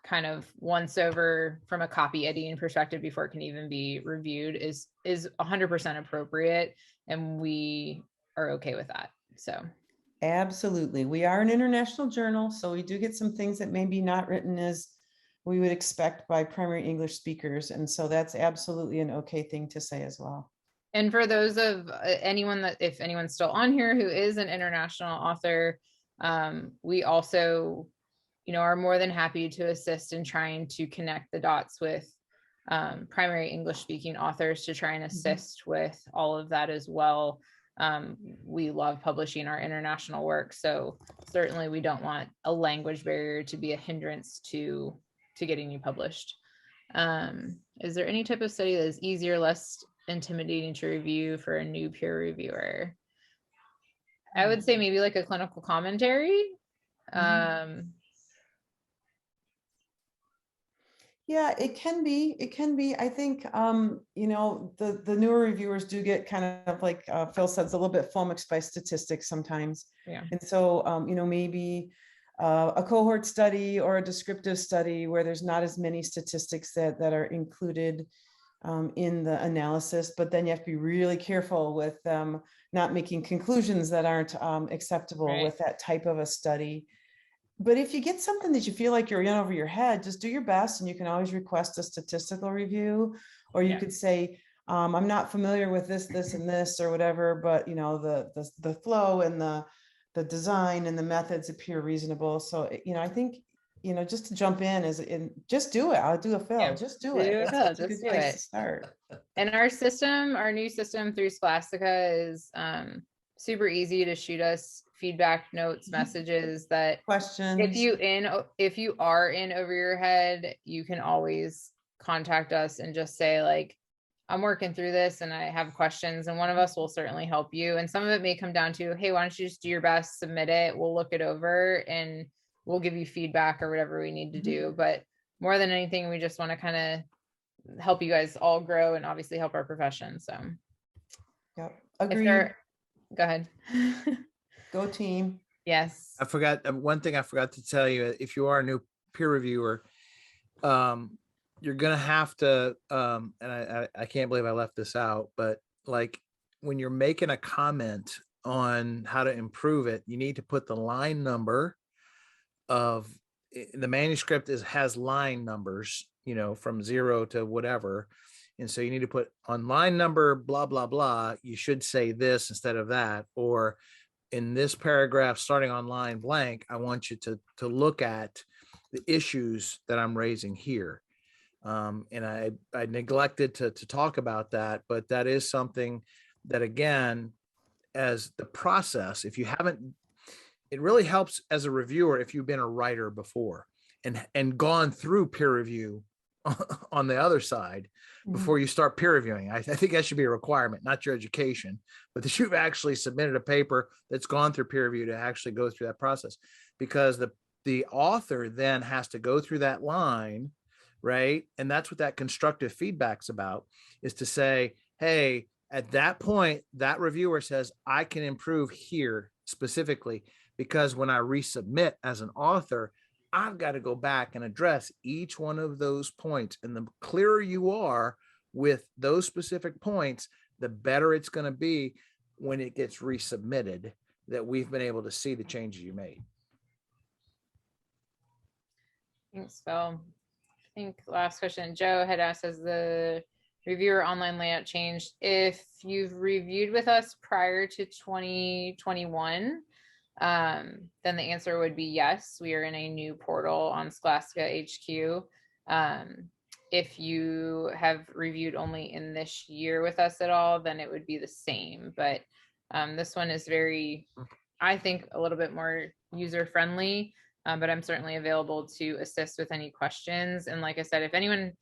kind of once over from a copy editing perspective before it can even be reviewed is 100% appropriate, and we are okay with that. So absolutely, we are an international journal, so we do get some things that may be not written as we would expect by primary English speakers, and so that's absolutely an okay thing to say as well. And for those of if anyone's still on here who is an international author, we also, are more than happy to assist in trying to connect the dots with primary English speaking authors to try and assist with all of that as well. We love publishing our international work, so certainly we don't want a language barrier to be a hindrance to getting you published. Is there any type of study that is easier, less intimidating to review for a new peer reviewer? I would say maybe like a clinical commentary. Yeah, it can be. I think, the newer reviewers do get kind of like Phil says, a little bit flummoxed by statistics sometimes. Yeah. And so, maybe a cohort study or a descriptive study where there's not as many statistics that are included in the analysis, but then you have to be really careful with not making conclusions that aren't acceptable with that type of a study. But if you get something that you feel like you're in over your head, just do your best, and you can always request a statistical review, or you could say, I'm not familiar with this, and this, or whatever, but the flow and the design and the methods appear reasonable. So, I think, just to jump in just do it. I'll do a Phil. Yeah, just do it. That's a good place to start. And our new system through Scholastica is super easy to shoot us feedback notes, messages that questions. If you are in over your head, you can always contact us and just say, like, I'm working through this and I have questions, and one of us will certainly help you. And some of it may come down to, hey, why don't you just do your best, submit it, we'll look it over and we'll give you feedback or whatever we need to do. But more than anything, we just want to kind of help you guys all grow and obviously help our profession. So yep, agree. Go ahead. Go team. Yes. I forgot one thing I forgot to tell you. If you are a new peer reviewer, you're going to have to, and I can't believe I left this out, but like when you're making a comment on how to improve it, you need to put the line number of the manuscript has line numbers, from 0 to whatever. And so you need to put on line number, blah, blah, blah. You should say this instead of that. Or in this paragraph, starting on line blank, I want you to look at the issues that I'm raising here. And I neglected to talk about that, but that is something that, again, as the process, if you haven't, it really helps as a reviewer if you've been a writer before and gone through peer review on the other side before you start peer reviewing. I think that should be a requirement, not your education, but that you've actually submitted a paper that's gone through peer review to actually go through that process, because the author then has to go through that line, right? And that's what that constructive feedback's about, is to say, hey, at that point, that reviewer says, I can improve here specifically, because when I resubmit as an author, I've got to go back and address each one of those points. And the clearer you are with those specific points, the better it's going to be when it gets resubmitted, that we've been able to see the changes you made. Thanks, Phil. I think last question Joe had asked, has the reviewer online layout changed? If you've reviewed with us prior to 2021, then the answer would be yes. We are in a new portal on Scholastica HQ. If you have reviewed only in this year with us at all, then it would be the same. But this one is very, I think, a little bit more user-friendly, but I'm certainly available to assist with any questions. And like I said, if anyone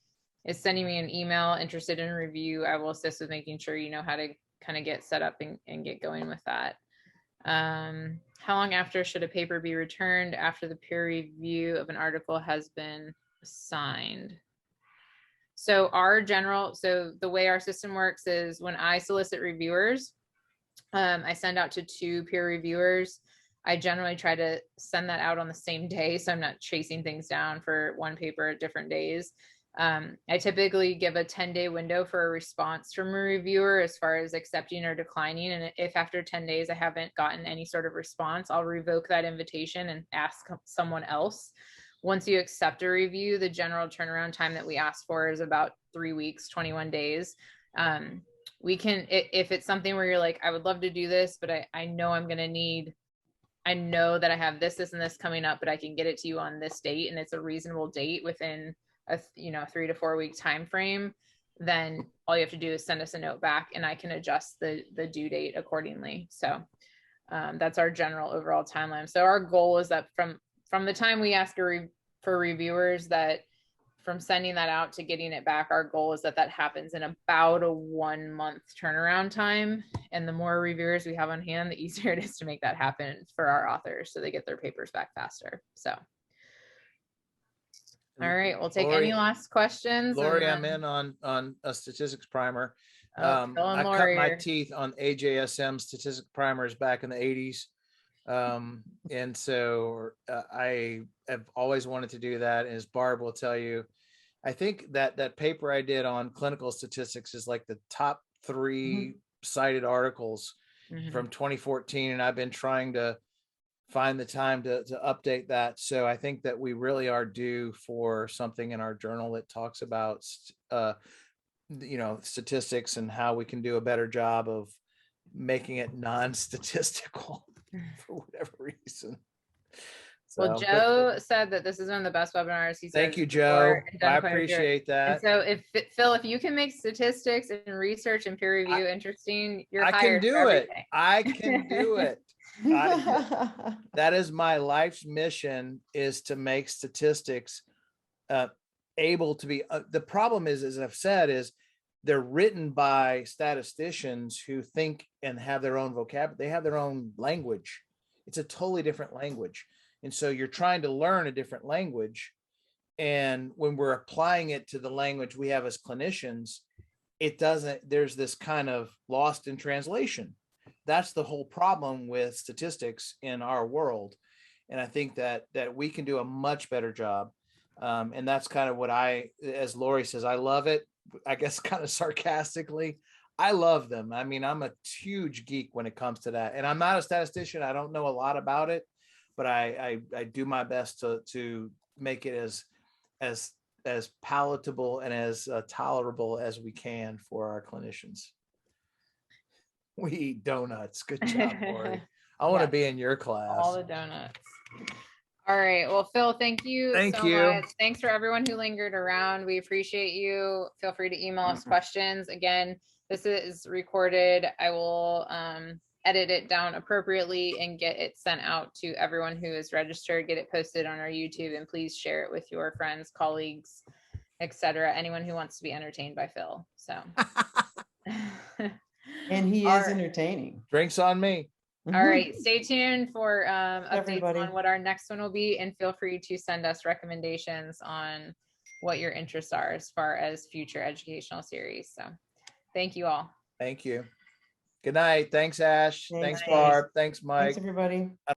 is sending me an email interested in a review, I will assist with making sure you know how to kind of get set up and get going with that. How long after should a paper be returned after the peer review of an article has been assigned? So the way our system works is when I solicit reviewers, I send out to 2 peer reviewers. I generally try to send that out on the same day, so I'm not chasing things down for one paper at different days. I typically give a 10-day window for a response from a reviewer as far as accepting or declining. And if after 10 days I haven't gotten any sort of response, I'll revoke that invitation and ask someone else. Once you accept a review, the general turnaround time that we ask for is about 3 weeks, 21 days. We can, if it's something where you're like, I would love to do this, but I know I'm going to need, I know that I have this, and this coming up, but I can get it to you on this date, and it's a reasonable date within a 3 to 4 week time frame, then all you have to do is send us a note back and I can adjust the due date accordingly. So that's our general overall timeline. So our goal is that from the time we ask for reviewers, that from sending that out to getting it back, our goal is that happens in about a 1 month turnaround time. And the more reviewers we have on hand, the easier it is to make that happen for our authors so they get their papers back faster. So all right, we'll take any last questions. Lori, I'm in on a statistics primer. I cut my teeth on AJSM statistics primers back in the 80s. And so I have always wanted to do that. And as Barb will tell you, I think that paper I did on clinical statistics is like the top 3 cited articles from 2014. And I've been trying to find the time to update that. So I think that we really are due for something in our journal that talks about, statistics and how we can do a better job of making it non-statistical for whatever reason. Well, Joe said that this is one of the best webinars. Thank you, Joe. I appreciate that. And so Phil, if you can make statistics and research and peer review interesting, you're hired. I can do it. That is my life's mission, is to make statistics able to be the problem is, as I've said, is they're written by statisticians who think and have their own vocabulary. They have their own language. It's a totally different language. And so you're trying to learn a different language. And when we're applying it to the language we have as clinicians, there's this kind of lost in translation. That's the whole problem with statistics in our world. And I think that we can do a much better job. And that's kind of what as Lori says, I love it. I guess kind of sarcastically, I love them. I mean, I'm a huge geek when it comes to that. And I'm not a statistician. I don't know a lot about it, but I do my best to make it as palatable and as tolerable as we can for our clinicians. We eat donuts. Good job, Lori. I want to be in your class. All the donuts. All right. Well, Phil, thank you so much. Thanks for everyone who lingered around. We appreciate you. Feel free to email us questions. Again, this is recorded. I will edit it down appropriately and get it sent out to everyone who is registered, get it posted on our YouTube, and please share it with your friends, colleagues, etc. Anyone who wants to be entertained by Phil. So. And he is entertaining. Drinks on me. All right. Stay tuned for updates on what our next one will be. And feel free to send us recommendations on what your interests are as far as future educational series. So Thank you all. Thank you. Good night. Thanks, Ash. Thanks, Thanks, guys. Barb. Thanks, Thanks, Mike. everybody.